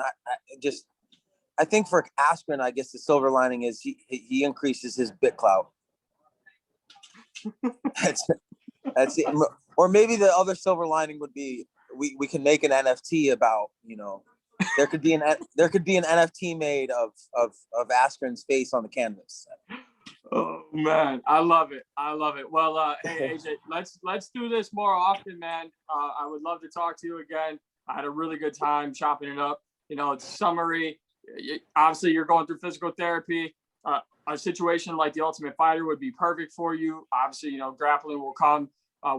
I think for Askren, I guess the silver lining is he increases his bit clout. That's it. Or maybe the other silver lining would be we can make an NFT about, there could be an NFT made of Askren's face on the canvas. Oh man, I love it. Well, hey AJ, let's do this more often, man. I would love to talk to you again. I had a really good time chopping it up. It's summary. Obviously, you're going through physical therapy. A situation like the Ultimate Fighter would be perfect for you. Obviously, grappling will come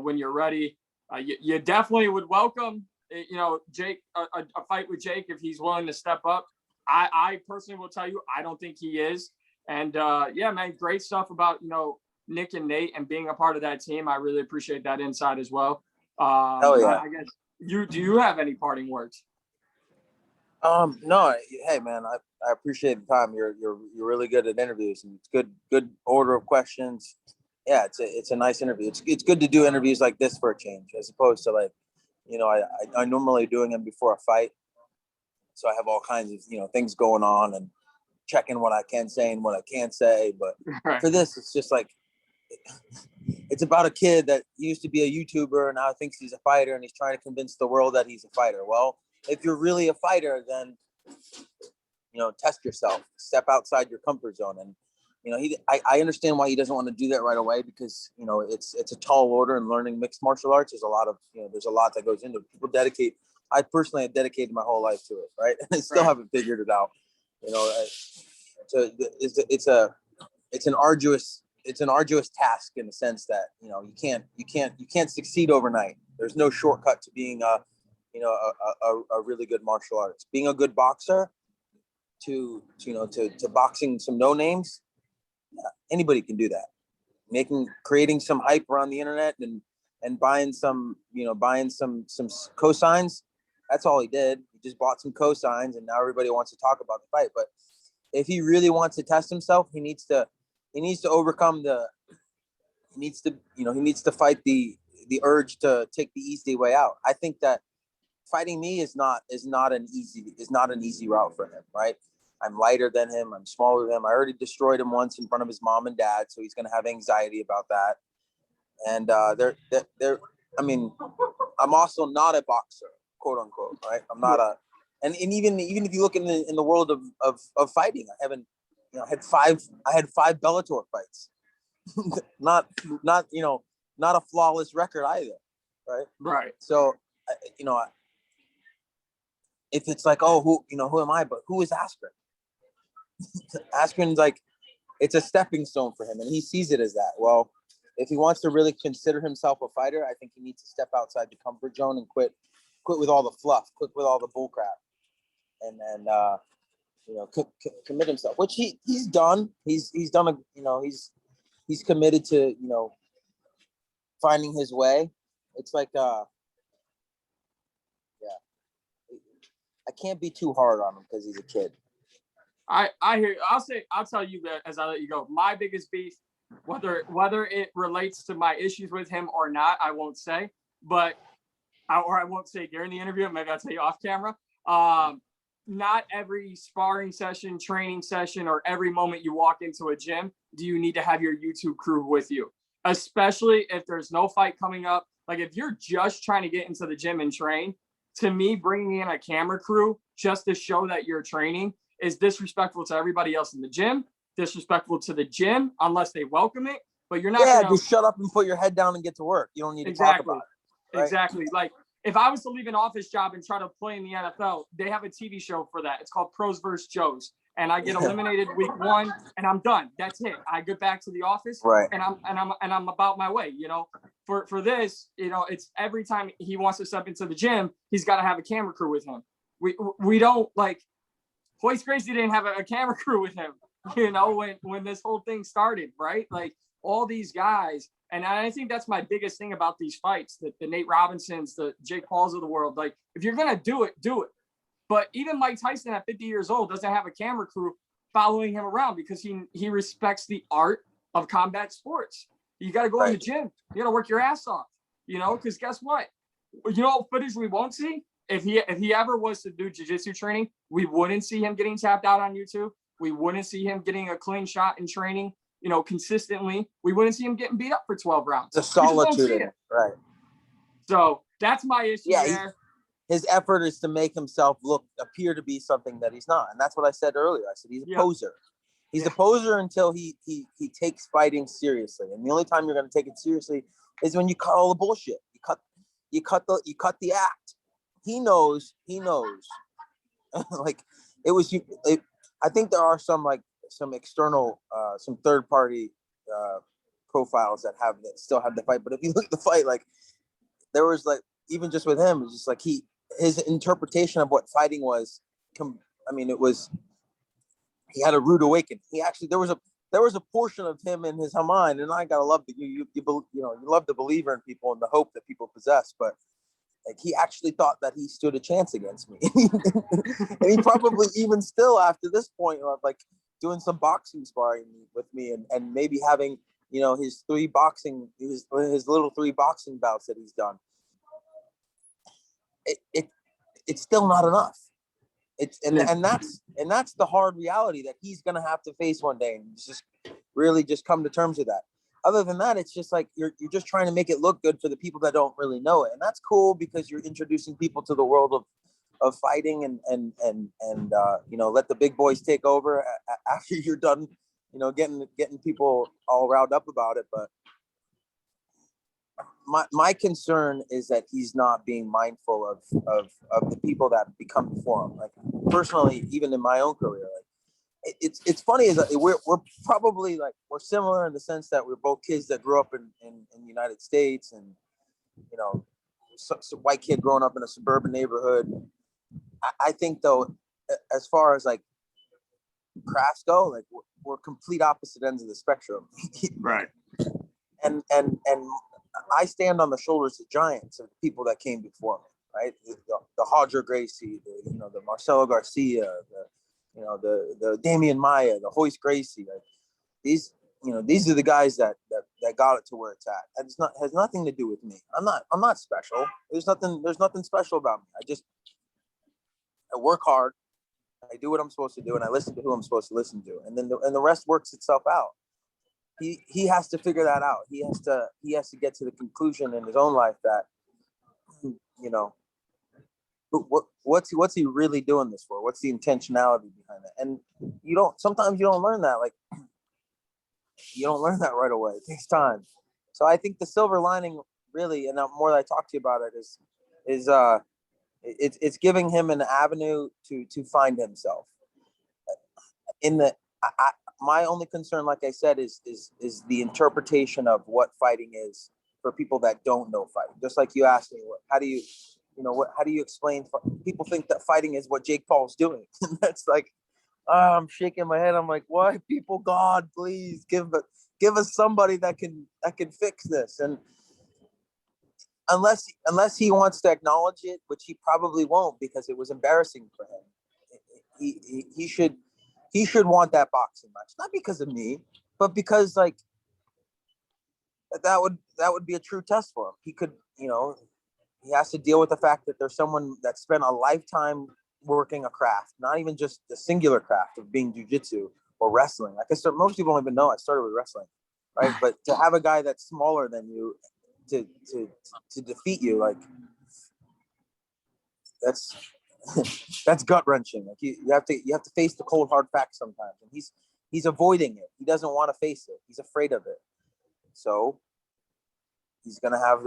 when you're ready. You definitely would welcome, Jake, a fight with Jake if he's willing to step up. I personally will tell you, I don't think he is. And yeah, man, great stuff about, Nick and Nate and being a part of that team. I really appreciate that insight as well. Hell yeah. I guess do you have any parting words? No, hey man, I appreciate the time. You're really good at interviews, and it's good order of questions. Yeah, it's a nice interview. It's good to do interviews like this for a change, as opposed to like, I normally doing them before a fight, so I have all kinds of things going on and checking what I can say and what I can't say. But Right. for this, it's just like it's about a kid that used to be a YouTuber and now thinks he's a fighter, and he's trying to convince the world that he's a fighter. Well, if you're really a fighter, then test yourself, step outside your comfort zone. And I understand why he doesn't want to do that right away, because it's a tall order, and learning mixed martial arts is a lot of there's a lot that goes into it. People dedicate. I personally have dedicated my whole life to it, right? And I still haven't figured it out. So it's an arduous task, in the sense that you can't succeed overnight. There's no shortcut to being a really good martial arts. Being a good boxer, to boxing some no names, anybody can do that. Creating some hype around the internet and buying some cosigns. That's all he did. He just bought some cosigns, and now everybody wants to talk about the fight. But if he really wants to test himself, he needs to overcome he needs to fight the urge to take the easy way out. I think that fighting me is not an easy route for him, right? I'm lighter than him. I'm smaller than him. I already destroyed him once in front of his mom and dad, so he's going to have anxiety about that. And I'm also not a boxer, quote unquote, right? I'm not and even if you look in the world of fighting, I haven't, I had five Bellator fights, not a flawless record either, right? Right. So, if it's like, oh, who am I? But who is Askren? Askren's like, it's a stepping stone for him, and he sees it as that. Well, if he wants to really consider himself a fighter, I think he needs to step outside the comfort zone and quit with all the fluff, quit with all the bull crap, and commit himself, which he's done. He's done he's committed to finding his way. It's like I can't be too hard on him because he's a kid. I hear you. I'll tell you that as I let you go. My biggest beef, whether it relates to my issues with him or not, I won't say. But I won't say during the interview. Maybe I'll tell you off camera. Not every sparring session, training session, or every moment you walk into a gym do you need to have your YouTube crew with you. Especially if there's no fight coming up. Like if you're just trying to get into the gym and train, to me, bringing in a camera crew just to show that you're training is disrespectful to everybody else in the gym, disrespectful to the gym, unless they welcome it. But you're not just shut up and put your head down and get to work. You don't need to talk about it. Right? Exactly. Like if I was to leave an office job and try to play in the NFL, they have a TV show for that. It's called Pros vs. Joes. And I get eliminated week 1 and I'm done. That's it. I get back to the office, right, and I'm about my way. For this, it's every time he wants to step into the gym, he's got to have a camera crew with him. We don't like Hoist Gracie didn't have a camera crew with him, when this whole thing started, right? Like all these guys. And I think that's my biggest thing about these fights, the Nate Robinsons, the Jake Pauls of the world. Like if you're going to do it, do it. But even Mike Tyson at 50 years old doesn't have a camera crew following him around because he respects the art of combat sports. You got to go in the gym. You got to work your ass off, because guess what? What footage we won't see? If he ever was to do jiu-jitsu training, we wouldn't see him getting tapped out on YouTube. We wouldn't see him getting a clean shot in training, consistently. We wouldn't see him getting beat up for 12 rounds. The solitude, right? So that's my issue there. His effort is to make himself appear to be something that he's not. And that's what I said earlier. I said, he's a poser. He's a poser until he takes fighting seriously. And the only time you're going to take it seriously is when you cut all the bullshit. You cut the act. He knows. Like I think there are some external, some third party profiles that still have the fight. But if you look at the fight, like there was even just with him, it's just like his interpretation of what fighting was. He had a rude awakening. There was a portion of him in his mind, and I gotta love that you love the believer in people and the hope that people possess. But Like he actually thought that he stood a chance against me. And he probably even still after this point, like doing some boxing sparring with me and maybe having, you know, his little 3 boxing bouts that he's done. It's still not enough. And that's the hard reality that he's gonna have to face one day, and just really just come to terms with that. Other than that, it's just like you're just trying to make it look good for the people that don't really know it, and that's cool because you're introducing people to the world of fighting and you know, let the big boys take over after you're done, you know, getting people all riled up about it. But my concern is that he's not being mindful of the people that become before him. Like personally, even in my own career, like it's funny is that we're probably like we're similar in the sense that we're both kids that grew up in the United States, and you know, so white kid growing up in a suburban neighborhood. I think though, as far as like crafts go, like we're complete opposite ends of the spectrum. Right. And I stand on the shoulders of giants of the people that came before me, right? The Hodger Gracie, the Marcelo Garcia, the Damian Maya, the Hoist Gracie. Like these are the guys that got it to where it's at. And has nothing to do with me. I'm not special. There's nothing special about me. I work hard. I do what I'm supposed to do, and I listen to who I'm supposed to listen to, and then the rest works itself out. He has to figure that out. He has to get to the conclusion in his own life that, you know, what's he really doing this for? What's the intentionality behind it? And sometimes you don't learn that. Like you don't learn that right away. It takes time. So I think the silver lining really, and the more that I talk to you about it, is it's giving him an avenue to find himself. My only concern, like I said, is the interpretation of what fighting is for people that don't know fighting. Just like you asked me, how do you explain? People think that fighting is what Jake Paul's doing. That's like, I'm shaking my head. I'm like, why, people? God, please give us somebody that can fix this. And unless he wants to acknowledge it, which he probably won't, because it was embarrassing for him. He should want that boxing match, not because of me, but because like that would be a true test for him. He could, you know, he has to deal with the fact that there's someone that spent a lifetime working a craft, not even just the singular craft of being jiu-jitsu or wrestling. Like I said, most people don't even know I started with wrestling, right? But to have a guy that's smaller than you to defeat you, like that's gut wrenching. Like you have to face the cold hard facts sometimes, and he's avoiding it. He doesn't want to face it. He's afraid of it. So he's gonna have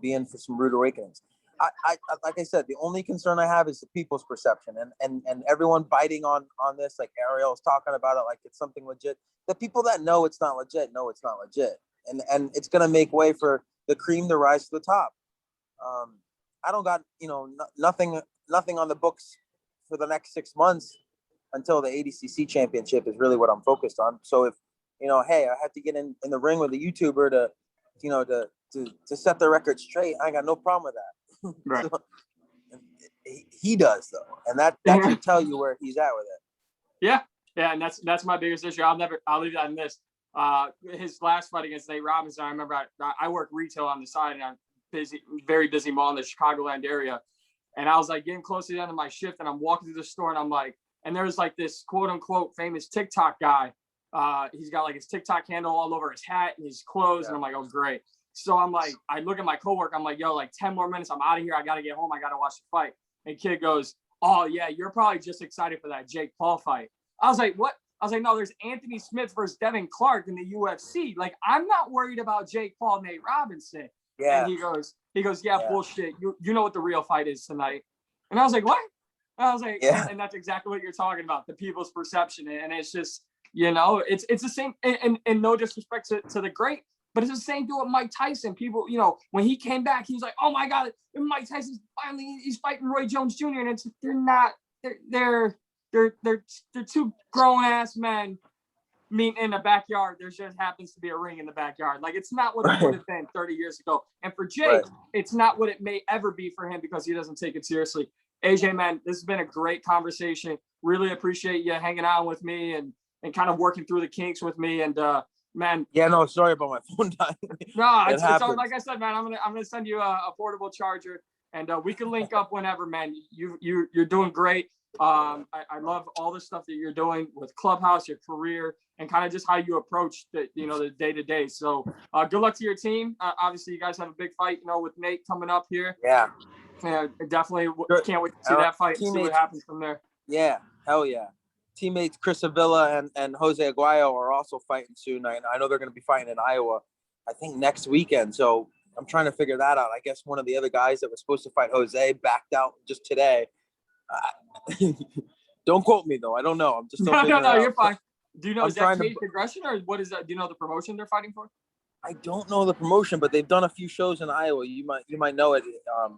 be in for some rude awakenings. I like I said, the only concern I have is the people's perception, and everyone biting on this. Like Ariel's talking about it like it's something legit. The people that know it's not legit know it's not legit, and it's gonna make way for the cream to rise to the top. I don't got nothing on the books for the next 6 months until the ADCC championship is really what I'm focused on. So if hey, I have to get in the ring with a YouTuber to set the record straight, I ain't got no problem with that. Right. So, he does though, and that should tell you where he's at with it. Yeah, and that's my biggest issue. I'll leave that in this. His last fight against Nate Robinson, I remember I work retail on the side, and I'm very busy mall in the Chicagoland area. And I was like getting close to the end of my shift, and I'm walking through the store, and I'm like, and there's like this quote unquote famous TikTok guy. He's got like his TikTok handle all over his hat and his clothes. Yeah. And I'm like, oh, great. So I'm like, I look at my coworker, I'm like, yo, like 10 more minutes, I'm out of here. I got to get home. I got to watch the fight. And kid goes, oh yeah, you're probably just excited for that Jake Paul fight. I was like, what? I was like, no, there's Anthony Smith versus Devin Clark in the UFC. Like, I'm not worried about Jake Paul, Nate Robinson. Yeah. And he goes, yeah, bullshit. You know what the real fight is tonight. And I was like, what? And I was like, yeah. And that's exactly what you're talking about, the people's perception. And it's just, it's the same, and no disrespect to the great, but it's the same thing with Mike Tyson. People, when he came back, he was like, oh my God, Mike Tyson's he's fighting Roy Jones Jr. And they're two grown ass men mean, in the backyard, there just happens to be a ring in the backyard. Like, it's not what it would have been 30 years ago. And for Jake, it's not what it may ever be for him because he doesn't take it seriously. AJ, man, this has been a great conversation. Really appreciate you hanging out with me and kind of working through the kinks with me. And man, yeah, no, sorry about my phone dying. No, it's all, like I said, man. I'm gonna send you a portable charger, and we can link up whenever, man. You're doing great. I love all the stuff that you're doing with Clubhouse, your career, and kind of just how you approach the day to day. So good luck to your team. Obviously, you guys have a big fight, with Nate coming up here. Yeah. Yeah, definitely can't wait to see that fight and see what happens from there. Yeah, hell yeah. Teammates Chris Avila and Jose Aguayo are also fighting soon. I know they're going to be fighting in Iowa, I think next weekend. So I'm trying to figure that out. I guess one of the other guys that was supposed to fight Jose backed out just today. Don't quote me though. I don't know. I'm just still figuring it out. You're fine. Do you know, is that Cage Aggression or what is that? Do you know the promotion they're fighting for? I don't know the promotion, but they've done a few shows in Iowa. You might know it,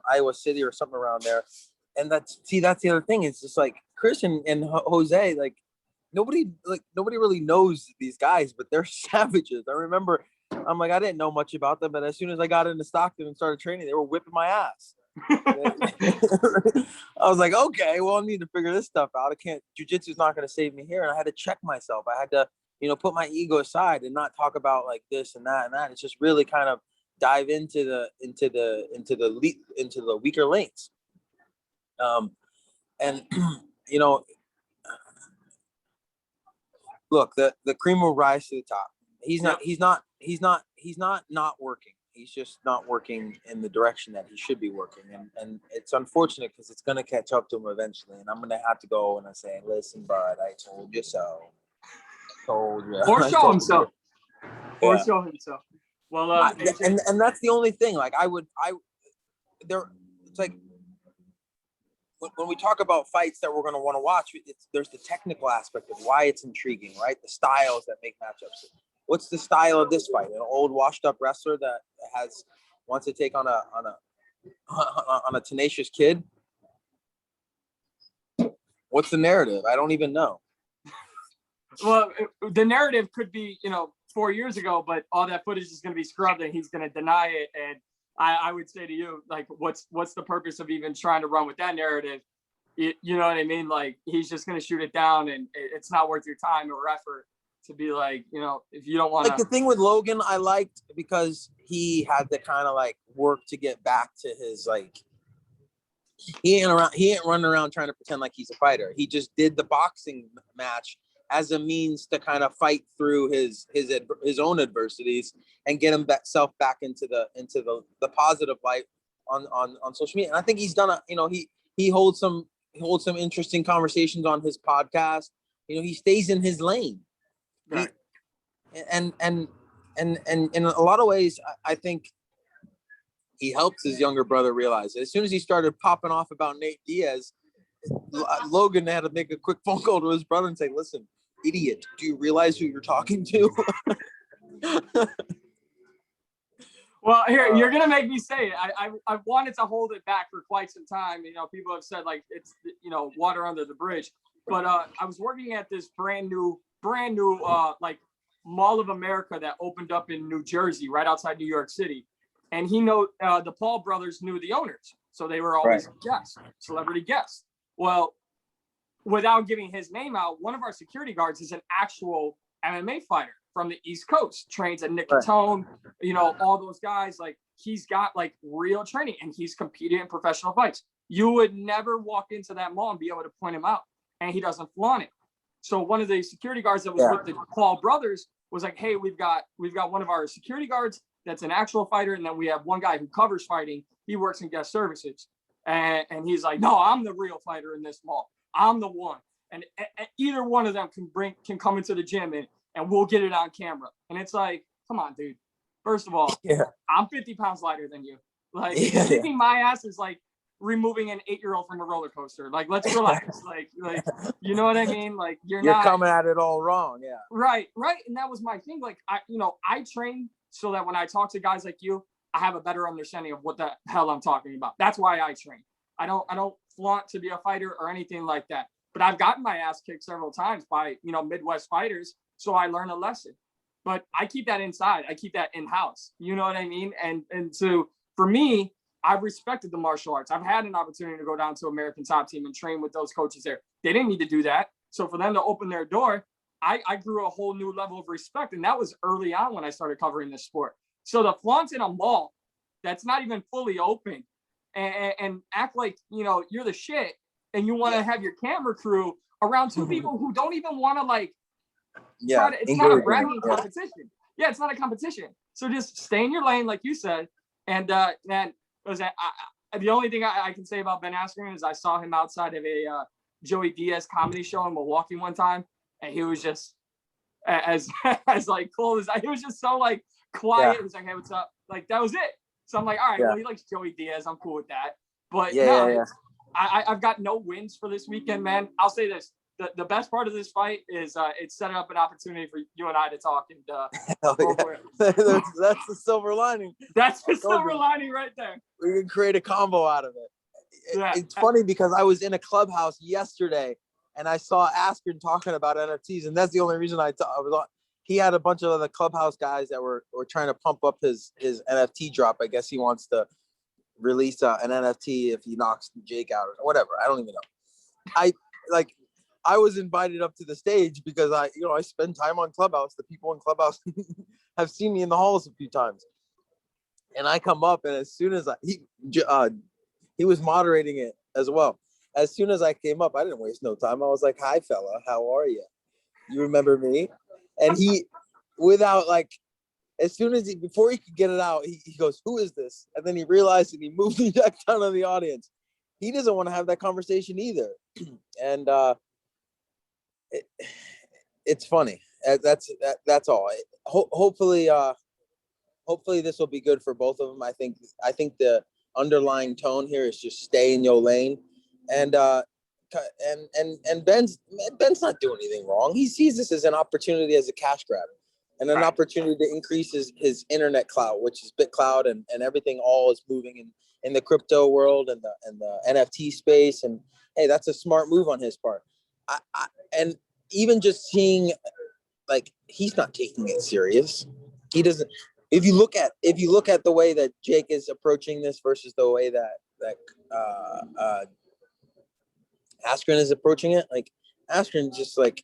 Iowa City or something around there. And that's the other thing. It's just like Chris and Jose, like nobody really knows these guys, but they're savages. I remember, I'm like, I didn't know much about them, but as soon as I got into Stockton and started training, they were whipping my ass. I was like, okay, well, I need to figure this stuff out. Jiu-jitsu is not going to save me here. And I had to check myself. I had to, put my ego aside and not talk about like this and that and that. It's just really kind of dive into the weaker links. And look, the cream will rise to the top. He's not working. He's just not working in the direction that he should be working. And it's unfortunate because it's going to catch up to him eventually. And I'm going to have to go and I say, listen, bud, I told you so. Told you. Or show himself. Or show himself. Well, and that's the only thing. Like it's like when we talk about fights that we're going to want to watch, there's the technical aspect of why it's intriguing, right? The styles that make matchups. What's the style of this fight? An old washed-up wrestler that wants to take on a tenacious kid. What's the narrative? I don't even know. Well, the narrative could be, 4 years ago, but all that footage is going to be scrubbed and he's going to deny it. And I would say to you, like, what's the purpose of even trying to run with that narrative? You know what I mean? Like, he's just going to shoot it down and it's not worth your time or effort to be like, if you don't want to. Like the thing with Logan, I liked because he had to kind of like work to get back to his, like, he ain't running around trying to pretend like he's a fighter. He just did the boxing match as a means to kind of fight through his own adversities and get himself back into the positive light on social media. And I think he's done he holds some interesting conversations on his podcast. He stays in his lane. Right. And in a lot of ways, I think he helps his younger brother realize it. As soon as he started popping off about Nate Diaz, Logan had to make a quick phone call to his brother and say, listen, idiot, do you realize who you're talking to? Well, here, you're going to make me say it. I wanted to hold it back for quite some time. People have said like it's, water under the bridge. But I was working at this brand new like Mall of America that opened up in New Jersey, right outside New York City. And the Paul brothers knew the owners. So they were always guests, celebrity guests. Well, without giving his name out, one of our security guards is an actual MMA fighter from the East Coast, trains at Nicotone, all those guys. Like, he's got like real training and he's competed in professional fights. You would never walk into that mall and be able to point him out, and he doesn't flaunt it. So one of the security guards that was with the Paul brothers was like, hey, we've got one of our security guards that's an actual fighter, and then we have one guy who covers fighting. He works in guest services. And he's like, no, I'm the real fighter in this mall. I'm the one. And either one of them can come into the gym and we'll get it on camera. And it's like, come on, dude. First of all, I'm 50 pounds lighter than you. Like, kicking my ass is like removing an 8-year-old from a roller coaster. Like, let's relax. like, you know what I mean? Like, you're not coming at it all wrong. Yeah. Right. And that was my thing. Like, I train so that when I talk to guys like you, I have a better understanding of what the hell I'm talking about. That's why I train. I don't flaunt to be a fighter or anything like that. But I've gotten my ass kicked several times by, Midwest fighters So I learned a lesson. But I keep that inside. I keep that in-house. You know what I mean? And so for me, I've respected the martial arts. I've had an opportunity to go down to American Top Team and train with those coaches there. They didn't need to do that. So for them to open their door, I grew a whole new level of respect. And that was early on when I started covering this sport. So the flaunt in a mall that's not even fully open and act like, you know, you're the shit and you want to have your camera crew around two people who don't even want to like, it's not a bragging competition. Yeah, it's not a competition. So just stay in your lane, like you said. And man, the only thing I can say about Ben Askren is I saw him outside of a Joey Diaz comedy show in Milwaukee one time, and he was just as like cool as he was just so like quiet. He was like, "Hey, what's up?" Like that was it. So I'm like, all right, well, he likes Joey Diaz. I'm cool with that. But I've got no wins for this weekend, man. I'll say this. The best part of this fight is it's setting up an opportunity for you and I to talk and that's the silver lining. That's the silver lining right there. We can create a combo out of it. It's funny because I was in a clubhouse yesterday and I saw Askren talking about NFTs, and that's the only reason I was on. He had a bunch of other clubhouse guys that were trying to pump up his NFT drop. I guess he wants to release an NFT if he knocks Jake out or whatever. I don't even know. I was invited up to the stage because I spend time on Clubhouse. The people in Clubhouse have seen me in the halls a few times. And I come up, and as soon as he was moderating it as well. As soon as I came up, I didn't waste no time. I was like, "Hi, fella, how are you? You remember me?" And he, without like, before he could get it out, he goes, "Who is this?" And then he realized, and he moved me back down to the audience. He doesn't want to have that conversation either. And it's funny. That's all. Hopefully this will be good for both of them. I think the underlying tone here is just stay in your lane, and Ben's not doing anything wrong. He sees this as an opportunity, as a cash grab, and an opportunity to increase his internet clout, which is BitCloud, and everything all is moving in the crypto world and the NFT space. And hey, that's a smart move on his part. And even just seeing, like, he's not taking it serious. He doesn't. If you look at the way that Jake is approaching this versus the way that Askren is approaching it, like Askren just like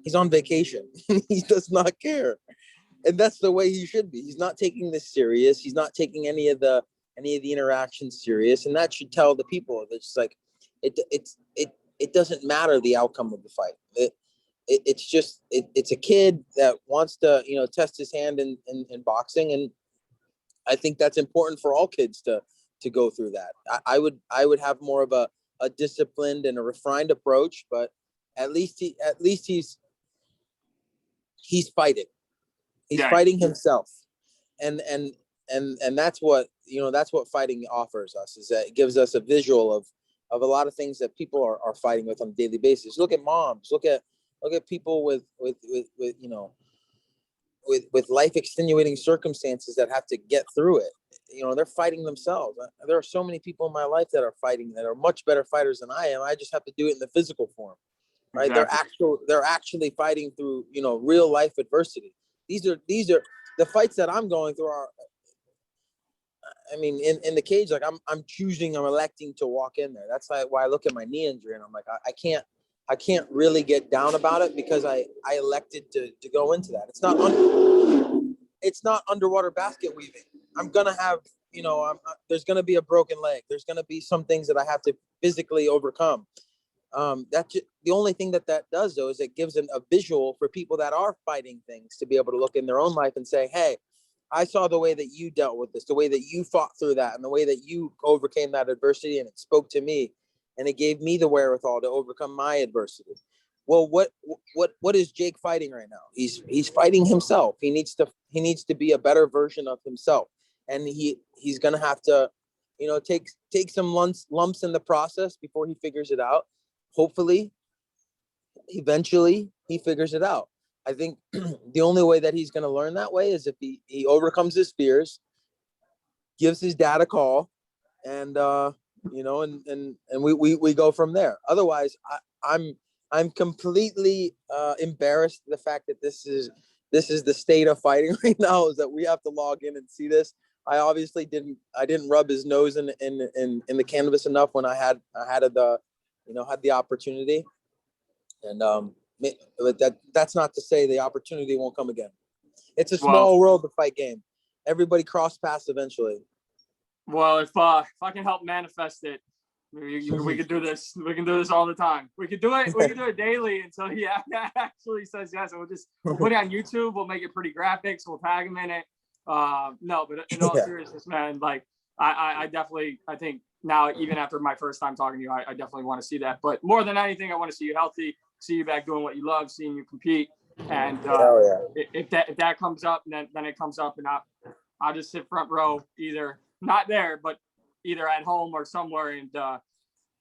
he's on vacation. He does not care, and that's the way he should be. He's not taking this serious. He's not taking any of the interactions serious, and that should tell the people that it's like it doesn't matter the outcome of the fight. It's a kid that wants to test his hand in boxing, and I think that's important for all kids to go through that. I would have more of a disciplined and a refined approach, but at least he's fighting. He's fighting himself, and that's what fighting offers us, is that it gives us a visual of a lot of things that people are fighting with on a daily basis. Look at moms. Look at people with life extenuating circumstances that have to get through it. They're fighting themselves. There are so many people in my life that are fighting, that are much better fighters than I am. I just have to do it in the physical form, right? Exactly. They're actually fighting through, real life adversity. These are the fights that I'm going through are, I mean, in the cage, like I'm electing to walk in there. That's why I look at my knee injury and I'm like, I can't really get down about it because I elected to go into that. It's not underwater basket weaving. I'm gonna have, there's gonna be a broken leg. There's gonna be some things that I have to physically overcome. The only thing that does though is it gives a visual for people that are fighting things to be able to look in their own life and say, hey, I saw the way that you dealt with this, the way that you fought through that, and the way that you overcame that adversity, and it spoke to me. And it gave me the wherewithal to overcome my adversity. Well, what is Jake fighting right now? He's fighting himself. He needs to be a better version of himself, and he's gonna have to, take some lumps in the process before he figures it out. Hopefully, eventually, he figures it out. I think the only way that he's gonna learn that way is if he overcomes his fears, gives his dad a call, and and we go from there. Otherwise, I'm I'm completely embarrassed the fact that this is the state of fighting right now, is that we have to log in and see this. I obviously didn't rub his nose in the canvas enough when I had the opportunity. And but that's not to say the opportunity won't come again. It's a small world, the fight game. Everybody cross paths eventually. Well, if I can help manifest it, we could do this. We can do this all the time. We could do it. We could do it daily until he actually says yes. And we'll put it on YouTube. We'll make it pretty graphics. We'll tag him in it. No, but in all seriousness, man, like I definitely, I think now, even after my first time talking to you, I definitely want to see that. But more than anything, I want to see you healthy, see you back doing what you love, seeing you compete. And if that comes up, then it comes up, and I'll just sit front row, either not there, but either at home or somewhere, and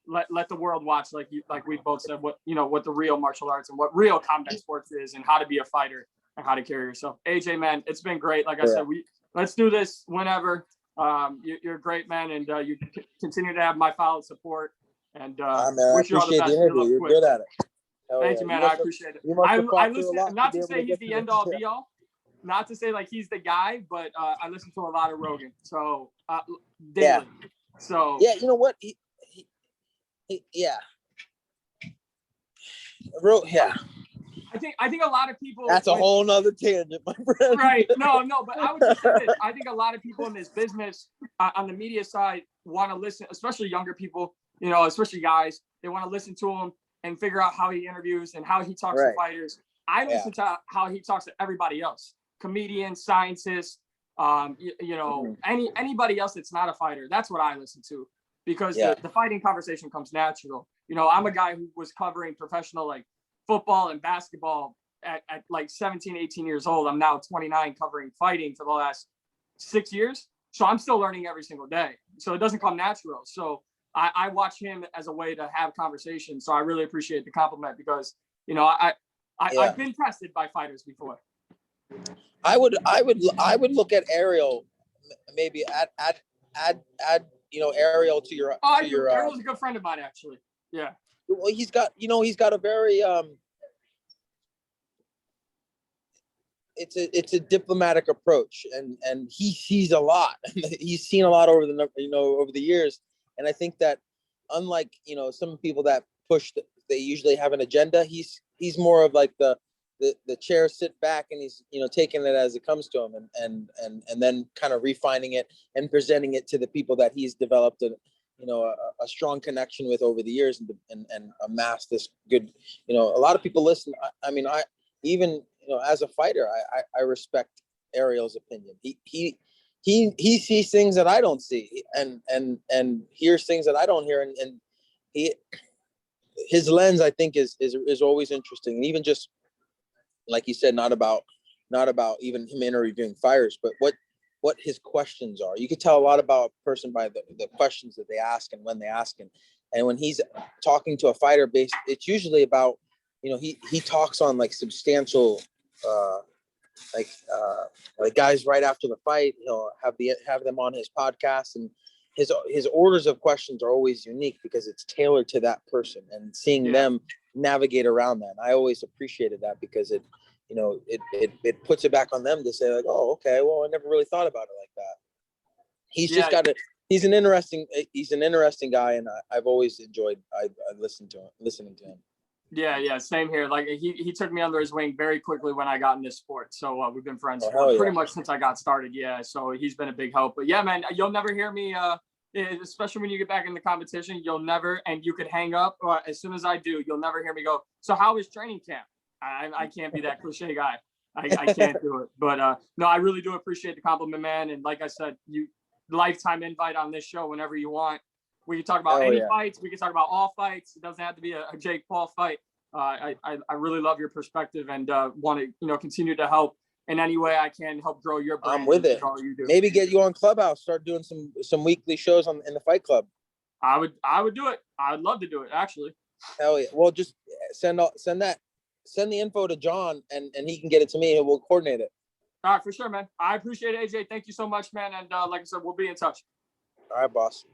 let the world watch, like we both said, what the real martial arts and what real combat sports is, and how to be a fighter and how to carry yourself. AJ, man, it's been great. Like I said, let's do this whenever. You're a great man, and you continue to have my solid support. And wish you all the best. You're good at it. Thank you, man. I appreciate it. I listen, not to say he's the end all be all, not to say like he's the guy, but I listen to a lot of Rogan. So daily. So yeah, you know what? He I think a lot of people. That's a whole nother tangent, my friend. Right. No, but I would just say this. I think a lot of people in this business on the media side want to listen, especially younger people, especially guys. They want to listen to him and figure out how he interviews and how he talks to fighters. I listen to how he talks to everybody else, comedians, scientists, anybody else that's not a fighter. That's what I listen to, because the fighting conversation comes natural. I'm a guy who was covering professional like football and basketball at like 17, 18 years old. I'm now 29 covering fighting for the last 6 years. So I'm still learning every single day. So it doesn't come natural. So I watch him as a way to have conversation. So I really appreciate the compliment, because, I've been tested by fighters before. I would look at Ariel, maybe add Ariel to your. Ariel's a good friend of mine, actually. Yeah. Well, he's got a very it's a diplomatic approach, and he sees a lot. He's seen a lot over the years, and I think that unlike some people that they usually have an agenda. He's more of like the chair, sit back, and he's taking it as it comes to him, and then kind of refining it and presenting it to the people that he's developed a strong connection with over the years, and amassed this good. A lot of people listen. I mean, I even as a fighter, I respect Ariel's opinion. He sees things that I don't see, and hears things that I don't hear, and his lens, I think, is always interesting. And even just like you said, not about even him interviewing fighters, but what his questions are. You could tell a lot about a person by the questions that they ask and when they ask. And when he's talking to a fighter based, it's usually about, he talks on like substantial, like guys right after the fight, he'll have them on his podcast, and his orders of questions are always unique because it's tailored to that person, and seeing them navigate around that. I always appreciated that, because it puts it back on them to say like, oh, okay, well, I never really thought about it like that. He's an interesting guy, and I've always enjoyed listening to him. Yeah, same here. Like he took me under his wing very quickly when I got in this sport. So we've been friends pretty much since I got started. Yeah, so he's been a big help. But yeah, man, you'll never hear me, especially when you get back in the competition, you'll never, and you could hang up as soon as I do, you'll never hear me go, so how was training camp? I can't be that cliche guy. I can't do it. But no, I really do appreciate the compliment, man. And like I said, lifetime invite on this show whenever you want. We can talk about fights. We can talk about all fights. It doesn't have to be a Jake Paul fight. I really love your perspective, and want to continue to help in any way I can, help grow your brand. I'm with it. Maybe get you on Clubhouse. Start doing some weekly shows in the Fight Club. I would do it. I would love to do it, actually. Hell yeah. Well, just send the info to John, and he can get it to me, and we'll coordinate it. All right, for sure, man. I appreciate it, AJ. Thank you so much, man. And like I said, we'll be in touch. All right, boss.